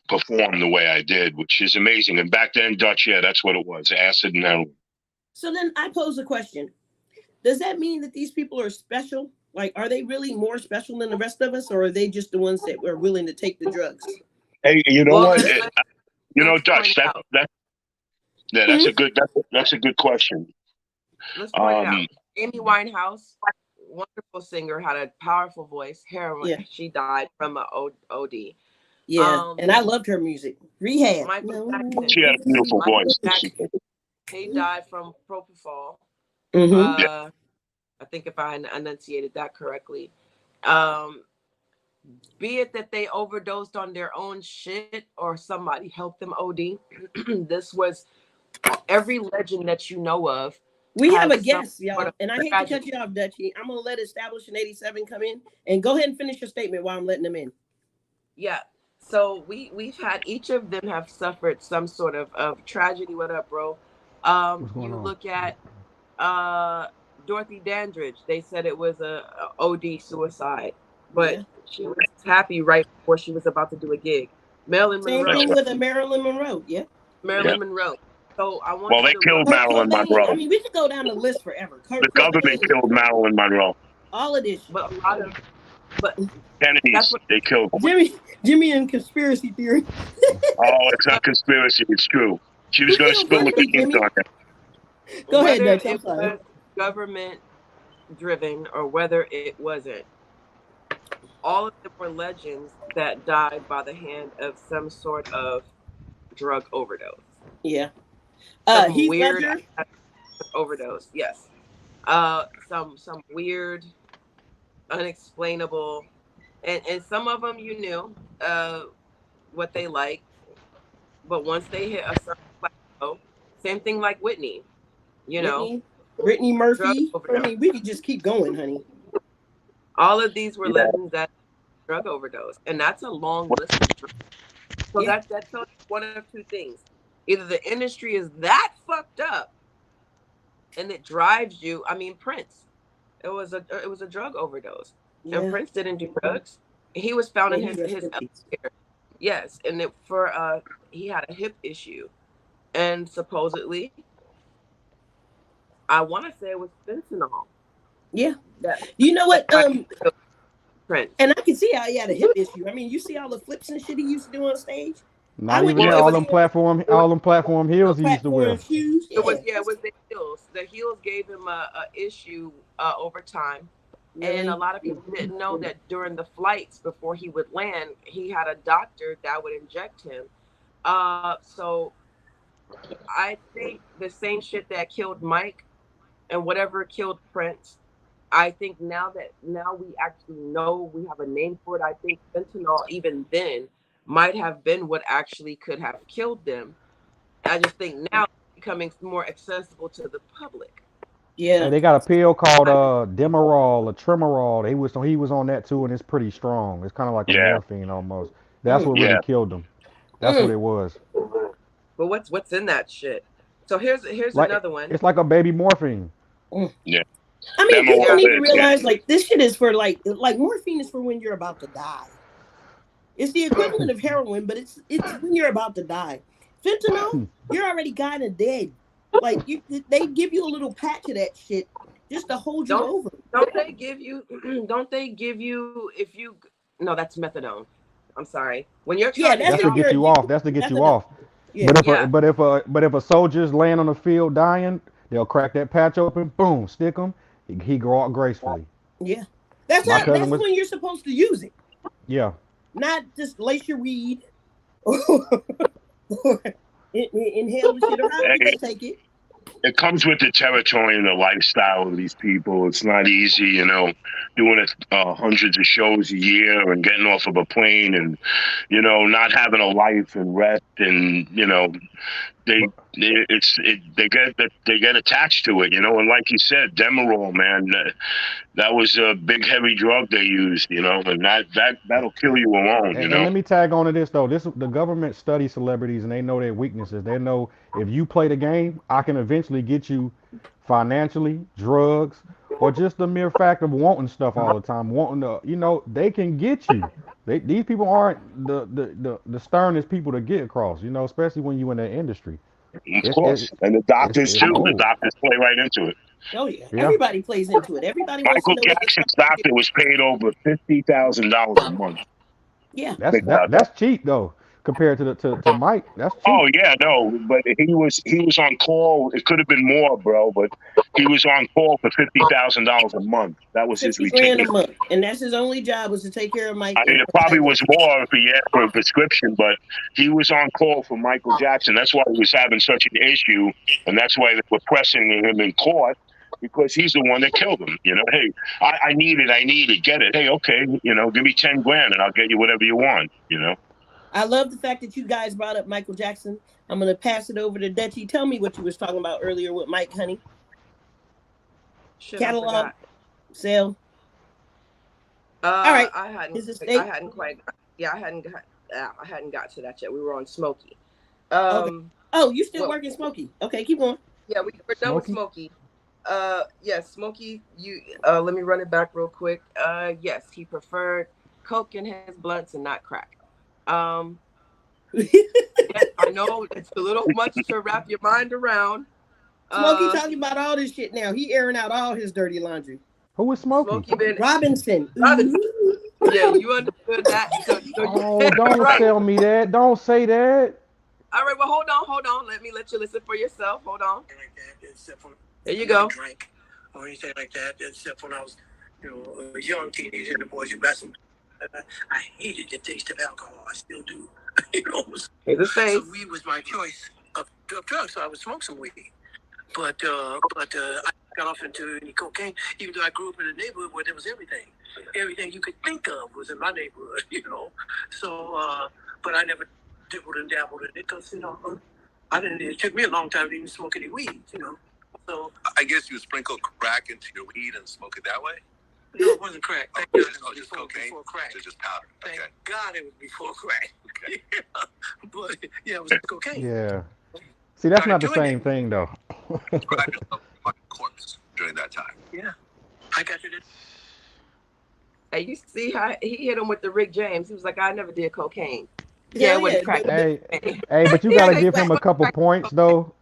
perform the way I did, which is amazing. And back then, Dutch, that's what it was, acid and heroin. So then I pose a question. Does that mean that these people are special? Like, are they really more special than the rest of us, or are they just the ones that were willing to take the drugs? Hey, you know Well, what? You know, let's Dutch. point it out. That's a good. That's a good question. Let's point it out. Um, Amy Winehouse, wonderful singer, had a powerful voice. Heroin. Yeah. She died from an OD. Yeah, and I loved her music. Rehab. Michael she had a beautiful Michael voice. Jackson, he died from propofol. Mm-hmm. I think if I enunciated that correctly. Be it that they overdosed on their own shit or somebody helped them OD. This was every legend that you know of. We have a has some guest, y'all, sort of and I hate to cut you off, Dutchie. I'm gonna let Established in 87 come in and go ahead and finish your statement while I'm letting them in. Yeah. So we've had each of them have suffered some sort of tragedy. What up, bro? You look at Dorothy Dandridge. They said it was a OD suicide, but she was happy right before she was about to do a gig. Marilyn Monroe. Same thing with a Marilyn Monroe. Yeah. Marilyn Monroe. So I want. Well, they killed Marilyn Monroe. I mean, we could go down the list forever. The government killed Marilyn Monroe. All of this. But a lot of. But Kennedy's, they killed Jimmy and conspiracy theory. Oh, it's not conspiracy. It's true. She was going to spill the ink on it. Go ahead, Dutch. It was government driven or whether it wasn't. All of them were legends that died by the hand of some sort of drug overdose. Yeah. Heath Ledger overdose. Yes. Some weird, unexplainable, and some of them you knew what they like, but once they hit a certain plateau, same thing like Whitney. You know, Brittany Murphy. I mean, we could just keep going, honey. All of these were legends that drug overdose, and that's a long list. So that tells you one of two things: either the industry is that fucked up, and it drives you. I mean, Prince, it was a drug overdose, and Prince didn't do drugs. He was found in his yes, and he had a hip issue, and supposedly, I want to say it was fentanyl. Yeah. You know what? Prince. And I can see how he had a hip issue. I mean, you see all the flips and shit he used to do on stage. Not even all them platform heels he used to wear. It was the heels. The heels gave him a issue over time. And a lot of people didn't know that during the flights before he would land, he had a doctor that would inject him. So I think the same shit that killed Mike and whatever killed Prince, I think now we actually know, we have a name for it. I think fentanyl even then might have been what actually could have killed them. I just think now it's becoming more accessible to the public. Yeah. And they got a pill called Demerol or Tremorol. He was on that too, and it's pretty strong. It's kind of like a morphine almost. That's what really killed him. That's what it was. But what's in that shit? So here's like, another one. It's like a baby morphine. Yeah. I mean, people need to realize like this shit is for like morphine is for when you're about to die. It's the equivalent of heroin, but it's when you're about to die. Fentanyl, you're already kind of dead. Like they give you a little patch of that shit just to hold you over. Don't they give you if you no, that's methadone. I'm sorry. When you're trying that's to get you off. That's to get you off. Yeah. But if a soldier's laying on the field dying, they'll crack that patch open, boom, stick him. He go out gracefully. Yeah, that's when you're supposed to use it. Yeah. Not just lace your weed or inhale the shit or however you take it. It comes with the territory and the lifestyle of these people. It's not easy, you know, doing hundreds of shows a year and getting off of a plane and, you know, not having a life and rest and, you know, they get attached to it, you know, and like you said, Demerol, man, that was a big heavy drug they used, you know, and that'll kill you alone, you know. And let me tag on to this though. The government studies celebrities and they know their weaknesses. They know if you play the game, I can eventually get you financially, drugs, or just the mere fact of wanting stuff all the time, wanting to, you know, they can get you. These people aren't the sternest people to get across, you know, especially when you're in that industry. Of course. And the doctors too. The doctors play right into it. Oh yeah. Everybody plays into it. Everybody. Michael Jackson's doctor was paid over $50,000 a month. Yeah. That's cheap though. compared to to Mike. That's cheap. Oh yeah, no, but he was on call. It could have been more, bro, but he was on call for $50,000 a month. That was his 50 grand a retainer. month, and that's his only job was to take care of Mike. I mean, it probably was more if he asked for a prescription, but he was on call for Michael Jackson. That's why he was having such an issue, and that's why they were pressing him in court, because he's the one that killed him. You know, hey, I need it, get it. Hey, okay, you know, give me 10 grand and I'll get you whatever you want. You know. I love the fact that you guys brought up Michael Jackson. I'm gonna pass it over to Dutchie. Tell me what you was talking about earlier with Mike, honey. Shit, Catalog, sale. All right. I hadn't quite. Yeah, I hadn't got to that yet. We were on Smokey. Okay. Oh, you still working Smokey? Okay, keep going. Yeah, we're done with Smokey. Yes, Smokey. You let me run it back real quick. Yes, he preferred coke in his blunts and not crack. Yes, I know it's a little much to wrap your mind around. Smokey talking about all this shit now. He airing out all his dirty laundry. Who is Smokey? Robinson. Yeah, you understood that. Oh, don't tell me that. Don't say that. All right, well, hold on. Let you listen for yourself. Hold on. There you go. Drink or anything like that. Except when I was, a young teenager, and the boys who got some. I hated the taste of alcohol. I still do. Hey, the face. So weed was my choice of drugs, so I would smoke some weed. But I got off into any cocaine, even though I grew up in a neighborhood where there was everything. Everything you could think of was in my neighborhood, So, but I never dibbled and dabbled in it because, it took me a long time to even smoke any weed, So I guess you sprinkle crack into your weed and smoke it that way? no, it wasn't crack. Thank God it was just before crack. So just powder. Thank Okay. God it was before crack. Okay. Yeah. But yeah, it was cocaine. Yeah. See, that's not the same thing, though. Crack is like a corpse during that time. Yeah. I got you. Hey, you see how he hit him with the Rick James? He was like, I never did cocaine. Yeah, it wasn't crack. Hey, but you gotta give him a couple points, though.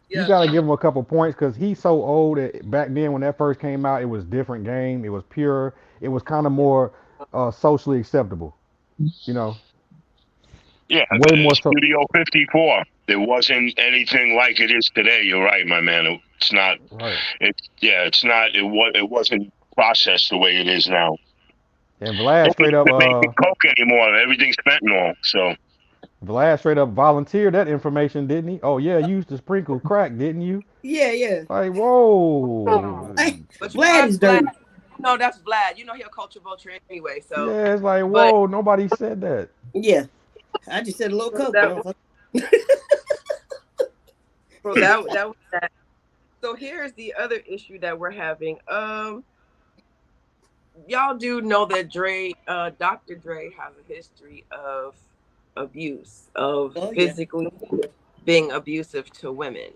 Yeah. You gotta give him a couple points because he's so old that back then when that first came out, it was different game. It was pure. It was kind of more socially acceptable. Yeah, way more so. Studio 54. There wasn't anything like it is today. You're right, my man. It's not. Right. It's not. It wasn't processed the way it is now. And Vlad straight up making coke anymore. Everything's fentanyl. So Vlad straight up volunteered that information, didn't he? Oh yeah, you used to sprinkle crack, didn't you? Yeah. Like whoa. Hey, But Vlad is dirty. No, that's Vlad. He a culture vulture anyway. So Yeah, it's like whoa. Nobody said that. Yeah. I just said a little coke. So that was that. So here's the other issue that we're having. Y'all do know that Dr. Dre has a history of abuse, of physically being abusive to women.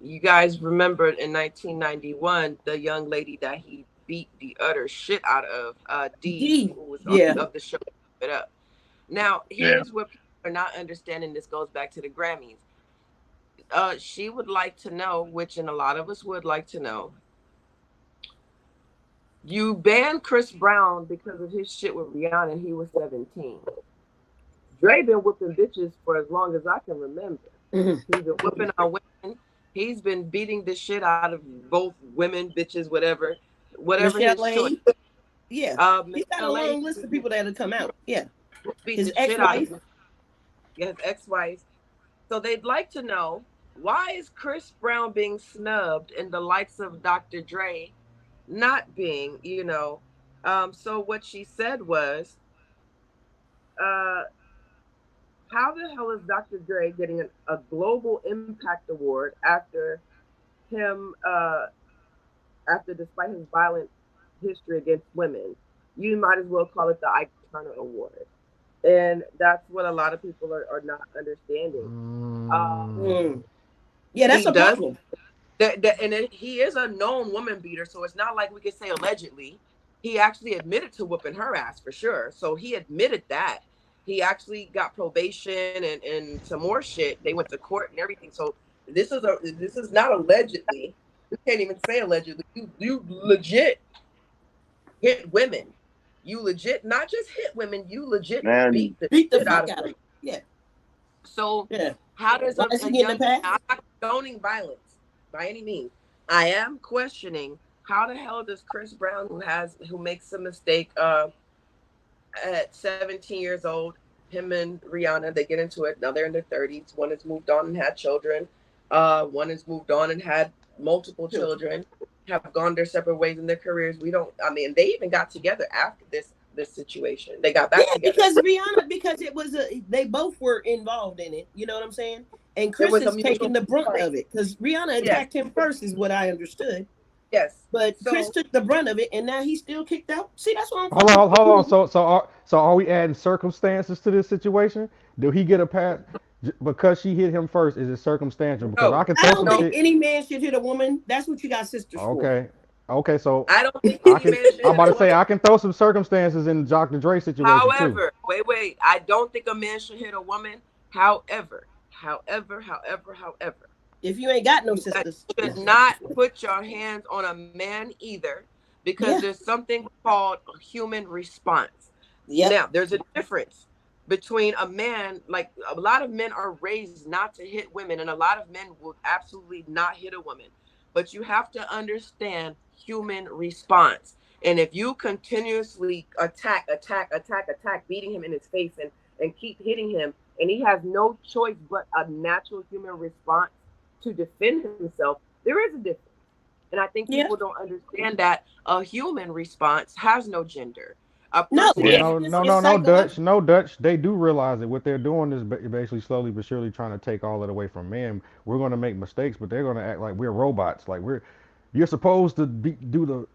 You guys remember in 1991, the young lady that he beat the utter shit out of, Dee, who was of the show It Up. Now, here's what people are not understanding. This goes back to the Grammys. She would like to know, and a lot of us would like to know, you banned Chris Brown because of his shit with Rihanna and he was 17. Dre been whipping bitches for as long as I can remember. Mm-hmm. He's been whipping on women. He's been beating the shit out of both women, bitches, whatever his choice. Yeah. He's got a long list of people that have come out. Yeah. His ex-wife. His ex-wife. So they'd like to know, why is Chris Brown being snubbed and the likes of Dr. Dre not being, so what she said was, how the hell is Dr. Dre getting a global impact award after despite his violent history against women? You might as well call it the Ike Turner Award. And that's what a lot of people are not understanding. Yeah, that's a problem. He is a known woman beater, so it's not like we could say allegedly. He actually admitted to whooping her ass for sure. So he admitted that. He actually got probation and some more shit. They went to court and everything. So this is not allegedly. We can't even say allegedly. You legit hit women. You legit not just hit women. You legit beat the shit out of them. Yeah. So Yeah. how does Why a is he young getting the pass? I'm not condoning violence by any means. I am questioning how the hell does Chris Brown, who makes a mistake at 17 years old, him and Rihanna, they get into it. Now they're in their 30s. One has moved on and had children. One has moved on and had multiple children, have gone their separate ways in their careers. They even got together after this situation. They got back together. Because Rihanna, because it was they both were involved in it. You know what I'm saying? And Chris was a is mutual taking the brunt fight. of it because Rihanna attacked him first, is what I understood. Yes. But So- Chris took the brunt of it, and now he's still kicked out. See, that's what I'm. Hold on. So are we adding circumstances to this situation? Do he get a pass because she hit him first? Is it circumstantial? Because No. I can I throw don't some think shit. any man should hit a woman. That's what you got sisters for. Okay. So I don't think I any can. man should I'm hit about a to say woman. I can throw some circumstances in Dr. Dre situation too. However, wait. I don't think a man should hit a woman. However, If you ain't got no you sisters, should not put your hands on a man either, because there's something called a human response. Now, there's a difference between a man, like a lot of men are raised not to hit women, and a lot of men will absolutely not hit a woman. But you have to understand human response. And if you continuously attack, beating him in his face and keep hitting him, and he has no choice but a natural human response to defend himself, there is a difference. And I think people don't understand that a human response has no gender. No, Dutch. They do realize that what they're doing is basically slowly but surely trying to take all that away from men. We're going to make mistakes, but they're going to act like we're robots. Like you're supposed to do the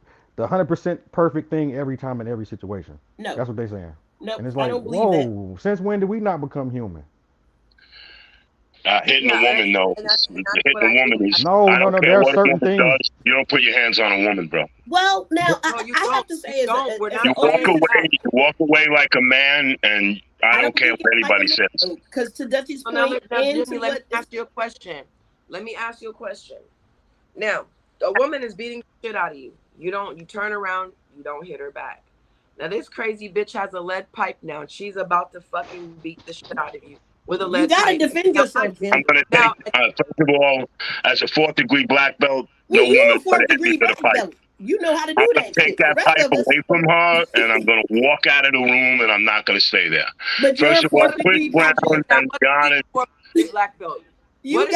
100% perfect thing every time in every situation. No, that's what they're saying. No, and it's I like, don't believe that. Since when did we not become human? Hitting a woman, though. Hitting a woman is. No. There are certain things. Does, you don't put your hands on a woman, bro. Well, now I have to say, you walk away like a man, and I don't care what anybody says. Because to Dutch's point, let me ask you a question. Now, a woman is beating the shit out of you. You turn around, you don't hit her back. Now, this crazy bitch has a lead pipe now, and she's about to fucking beat the shit out of you with a lead pipe. You gotta defend yourself, Jim. I'm gonna take, first of all, as a 4th-degree black belt, no woman's gonna hit me with a pipe. You know how to do I'm that. gonna take that pipe away from her, and I'm gonna walk out of the room, and I'm not gonna stay there. But first of all, Chris Brown and Rihanna. Black belt. Chris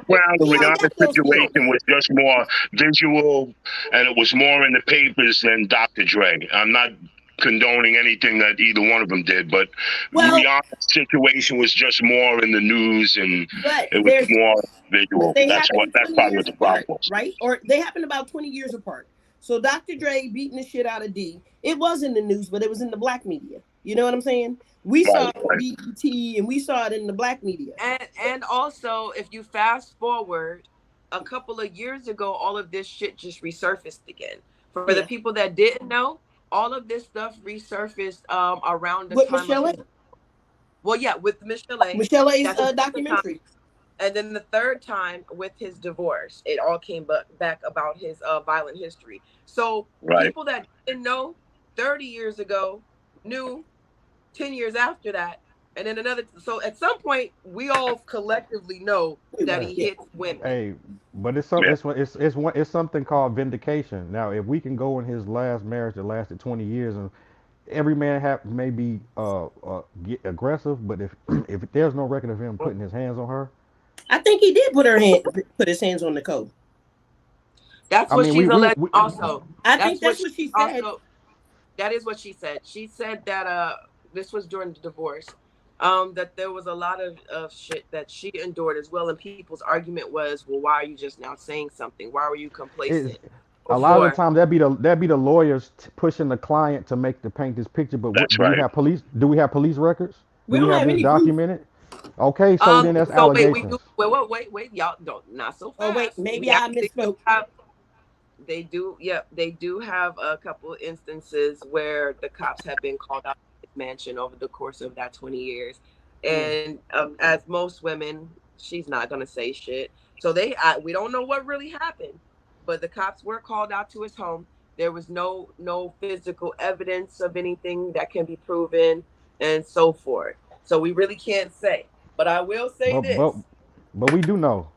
Brown and Rihanna's situation was just more visual, and it was more in the papers than Dr. Dre. I'm not condoning anything that either one of them did, but Rihanna's situation was just more in the news, and it was more visual. That's probably what the problem was. Right? Or they happened about 20 years apart. So Dr. Dre beating the shit out of D, it was in the news, but it was in the black media. You know what I'm saying? We saw it on BET, and we saw it in the black media. And also, if you fast forward a couple of years ago, all of this shit just resurfaced again. For the people that didn't know, all of this stuff resurfaced around the time Michelle of with Michelle A. Michelle A's documentary. And then the third time with his divorce, it all came back about his violent history. So people that didn't know 30 years ago knew 10 years after that. And then so at some point, we all collectively know that he hits women. Hey, but it's something called vindication. Now, if we can go in his last marriage that lasted 20 years, and every man may be get aggressive, but if there's no record of him putting his hands on her, I think he did put his hands on Nicole. That's what she's alleged. Also, I think that's what she said. Also, that is what she said. She said that this was during the divorce. That there was a lot of shit that she endured as well, and people's argument was, well, why are you just now saying something? Why were you complacent? A lot of the time, that'd be the lawyers pushing the client to paint this picture. But do we have police? Do we have police records? We don't have this any documented? Okay, so then that's allegations. Wait, y'all not so fast. Oh wait, maybe I misspoke. They do have a couple instances where the cops have been called out to his mansion over the course of that 20 years. And as most women, she's not gonna say shit. So we don't know what really happened, but the cops were called out to his home. There was no physical evidence of anything that can be proven and so forth. So we really can't say. But I will say But this. but but we do know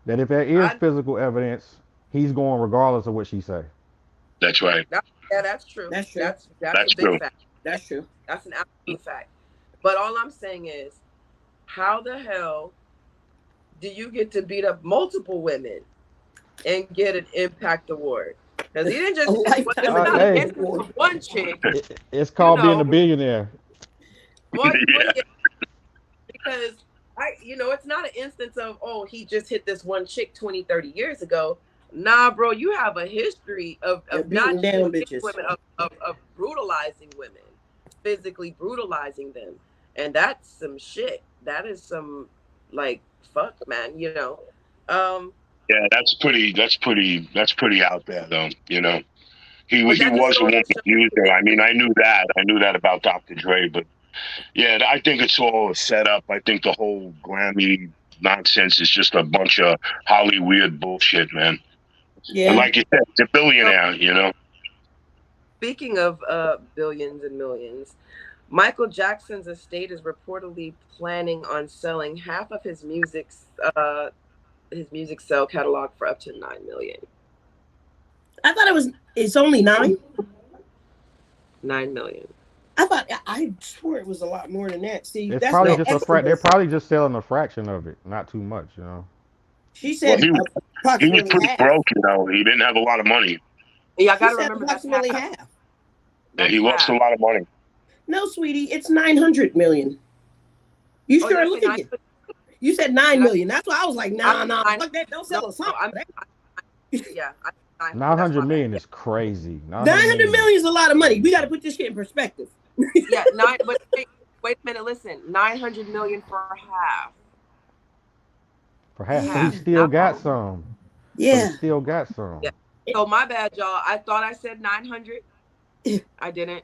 that if there is I physical evidence, he's going regardless of what she say. That's right. Yeah, that's true. That's true. That's a That's big true. fact. That's true. That's an absolute fact. But all I'm saying is, how the hell do you get to beat up multiple women and get an impact award? Because he didn't just A it's lifetime not an Hey. instance of one chick, It's you called being a know. billionaire. Well, Yeah. yeah, because it's not an instance of, oh, he just hit this one chick 20, 30 years ago. Nah, bro, you have a history of Beating not just down hitting bitches. women, of brutalizing women, physically brutalizing them. And that's some shit. That is some, like, fuck, man, Yeah, that's pretty out there though, you know. He but he that just was a goes woman to show abuser. I mean, I knew that. I knew that about Dr. Dre, but yeah, I think it's all set up. I think the whole Grammy nonsense is just a bunch of Hollywood bullshit, man. And Yeah. like you said, it's a billionaire, you know. speaking of billions and millions, Michael Jackson's estate is reportedly planning on selling half of his music sale catalog for up to $9 million. I thought it's only 9. $9 million. I swore it was a lot more than that. See, It's that's probably the No, just they're estimates. probably just selling a fraction of it, not too much, you know. She Well, said he was approximately pretty half. broke, you know. He didn't have a lot of money. yeah, I She got to said remember that's approximately half. half. Yeah, he That's lost a half. lot of money. No, sweetie, it's 900 million. You Oh, sure? you Look say at you. You said 9 million. That's why I was like, nah, I'm nah, nine. fuck that. Don't No, sell us no, something. yeah, 900. That's 900 my bad. million is crazy. 900 900 million million is a lot of money. We got to crazy. put this shit in perspective. Yeah, but wait a minute. Listen, 900 million for half. Perhaps, so he Yeah. Half, still not got all. some. So he Yeah. still got some. Yeah. So my bad, y'all. I thought I said 900. I didn't.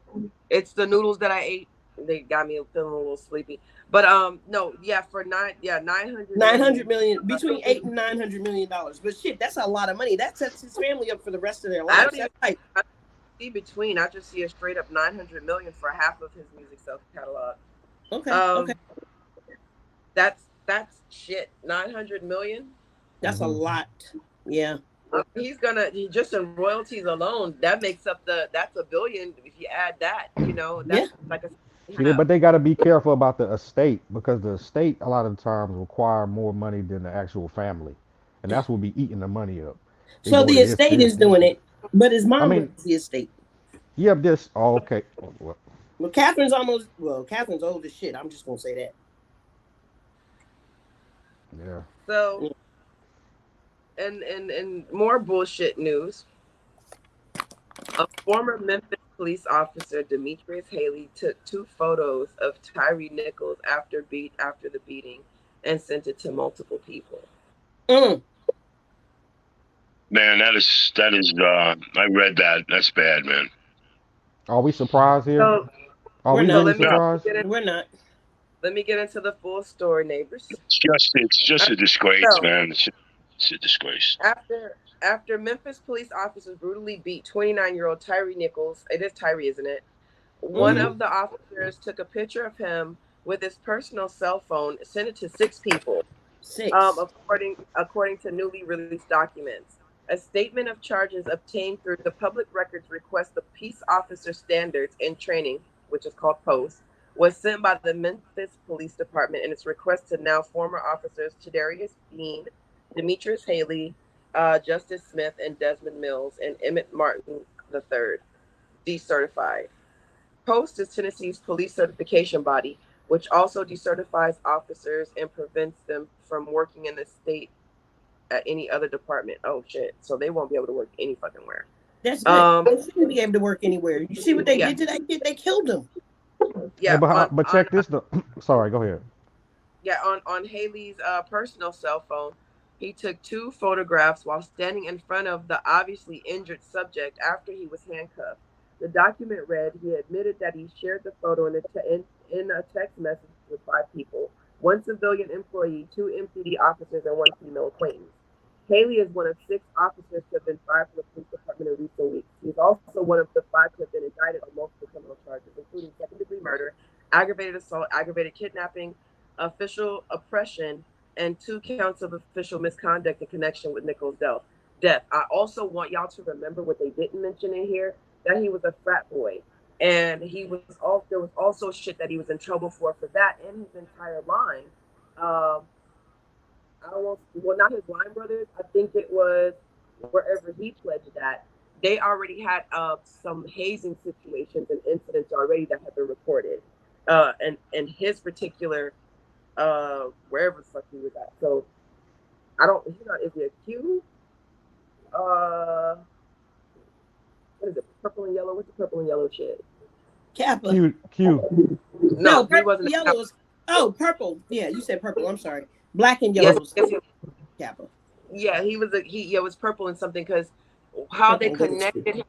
It's the noodles that I ate. They got me feeling a little sleepy. But no, yeah, for 900 900 million. million, between 8 and 900 million dollars. But shit, that's a lot of money. That sets his family up for the rest of their I lives. don't even That's like, see between. I just see a straight up 900 million for half of his music sales catalog. okay, okay. Um, that's shit. 900 million. That's a Hmm. lot. Yeah. He just in royalties alone, that makes up that's $1 billion. If you add that, Yeah. that's like a See, but they got to be careful about the estate because the estate a lot of the times require more money than the actual family, and that's what be eating the money up. They So go the to this, estate this, is this. doing it, but his I mom mean, runs the estate. you have this. Oh, okay. Well, Well, Catherine's old as shit. I'm just gonna say that. yeah. So, and more bullshit news. A former Memphis police officer, Demetrius Haley, took 2 photos of Tyree Nichols after the beating and sent it to multiple people. Mm. Man, that is I read that. That's bad, man. Are we surprised here? So, Are We're we so not. really let me No, surprised? get in, We're not. let me get into the full story, neighbors. it's just a disgrace, So, man. It's a disgrace. after Memphis police officers brutally beat 29-year-old Tyree Nichols, it is Tyree, isn't it? One Mm-hmm. Mhm. of the officers took a picture of him with his personal cell phone, sent it to 6 people. 6. According to newly released documents. A statement of charges obtained through the Public Records Request of Peace Officer Standards and Training, which is called POST, was sent by the Memphis Police Department in its request to now former officers Chidarius Bean, Demetrius Haley, Justice Smith, and Desmond Mills, and Emmett Martin III, decertified. POST is Tennessee's police certification body, which also decertifies officers and prevents them from working in the state at any other department. Oh shit! So they won't be able to work any fucking where. That's good. They shouldn't be able to work anywhere. You see what they Yeah, did to that kid? They killed him. Hey, yeah. but check this. Sorry, go ahead. On Haley's personal cell phone, he took 2 photographs while standing in front of the obviously injured subject after he was handcuffed. The document read he admitted that he shared the photo in a text message with 5 people: 1 civilian employee, 2 MPD officers, and 1 female acquaintance. Haley is one of 6 officers who have been fired from the police department in recent weeks. He's also one of the 5 who have been indicted on multiple criminal charges, including second-degree murder, aggravated assault, aggravated kidnapping, official oppression, and 2 counts of official misconduct in connection with Nichols' death. I also want y'all to remember what they didn't mention in here, that he was a frat boy. And there was also shit that he was in trouble for that and his entire line. Not his line brothers. I think it was wherever he pledged at. They already had some hazing situations and incidents already that have been reported. And his particular wherever the fuck he was at. So I don't. Is he a Q? What is it? Purple and yellow. What's the purple and yellow shit? Kappa. Q. No, purple he wasn't. Yellow was. Oh, purple. Yeah, you said purple. I'm sorry. Black and yellow was Kappa. Yeah, it was purple and something, because how they connected him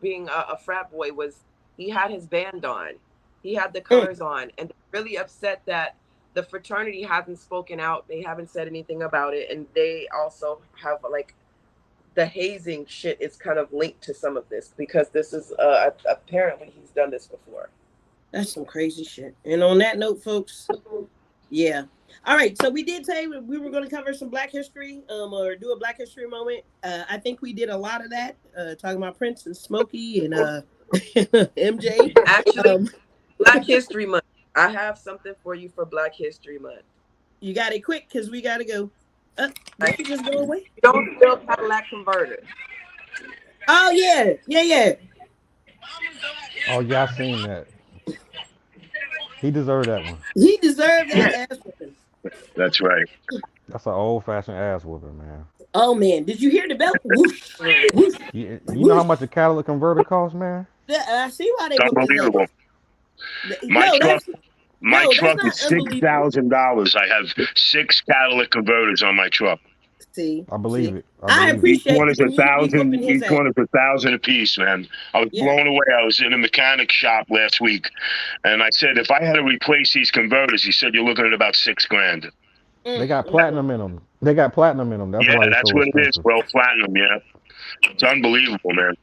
being a frat boy was he had his band on, he had the colors on, and they're really upset that the fraternity hasn't spoken out. They haven't said anything about it, and they also have like the hazing shit is kind of linked to some of this, because this is apparently he's done this before. That's some crazy shit. And on that note, folks, yeah. All right, so we did say we were going to cover some Black history, or do a Black history moment. I think we did a lot of that, talking about Prince and Smokey and MJ. Actually, Black History Month. I have something for you for Black History Month. You got it quick, because we got to go. Did you just go away? Don't steal Cadillac converters. Oh, yeah. Oh, yeah, I seen that. He deserved that one. He deserved that ass whooping. That's right. That's an old-fashioned ass whooping, man. Oh, man. Did you hear the belt? Whoosh, whoosh. You know how much a catalytic converter costs, man? I see why they It's whooped his unbelievable. ass. My truck that's is not $6,000. I have 6 catalytic converters on my truck. See, I believe it. I appreciate Each one is the community whooping his Each one is $1,000 a piece, man. I was blown away. I was in a mechanic shop last week, and I said, if I had to replace these converters, he said, you're looking at about $6,000. They got platinum in them. That's why that's so what expensive. it is, bro. Platinum, yeah. It's unbelievable, man.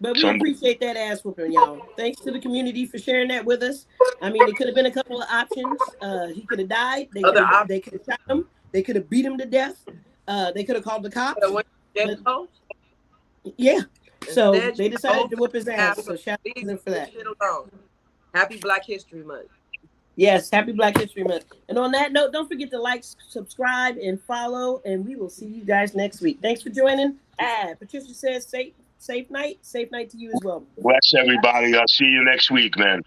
But we appreciate that ass whooping, y'all. Thanks to the community for sharing that with us. I mean, it could have been a couple of options. He could have died. They could have shot him. They could have beat him to death. They could have called the cops. Yeah. So they decided to whoop his ass. So shout out to them for that. Happy Black History Month. Yes, happy Black History Month. And on that note, don't forget to like, subscribe, and follow. And we will see you guys next week. Thanks for joining. Patricia says safe night. Safe night to you as well. Bless everybody. I'll see you next week, man.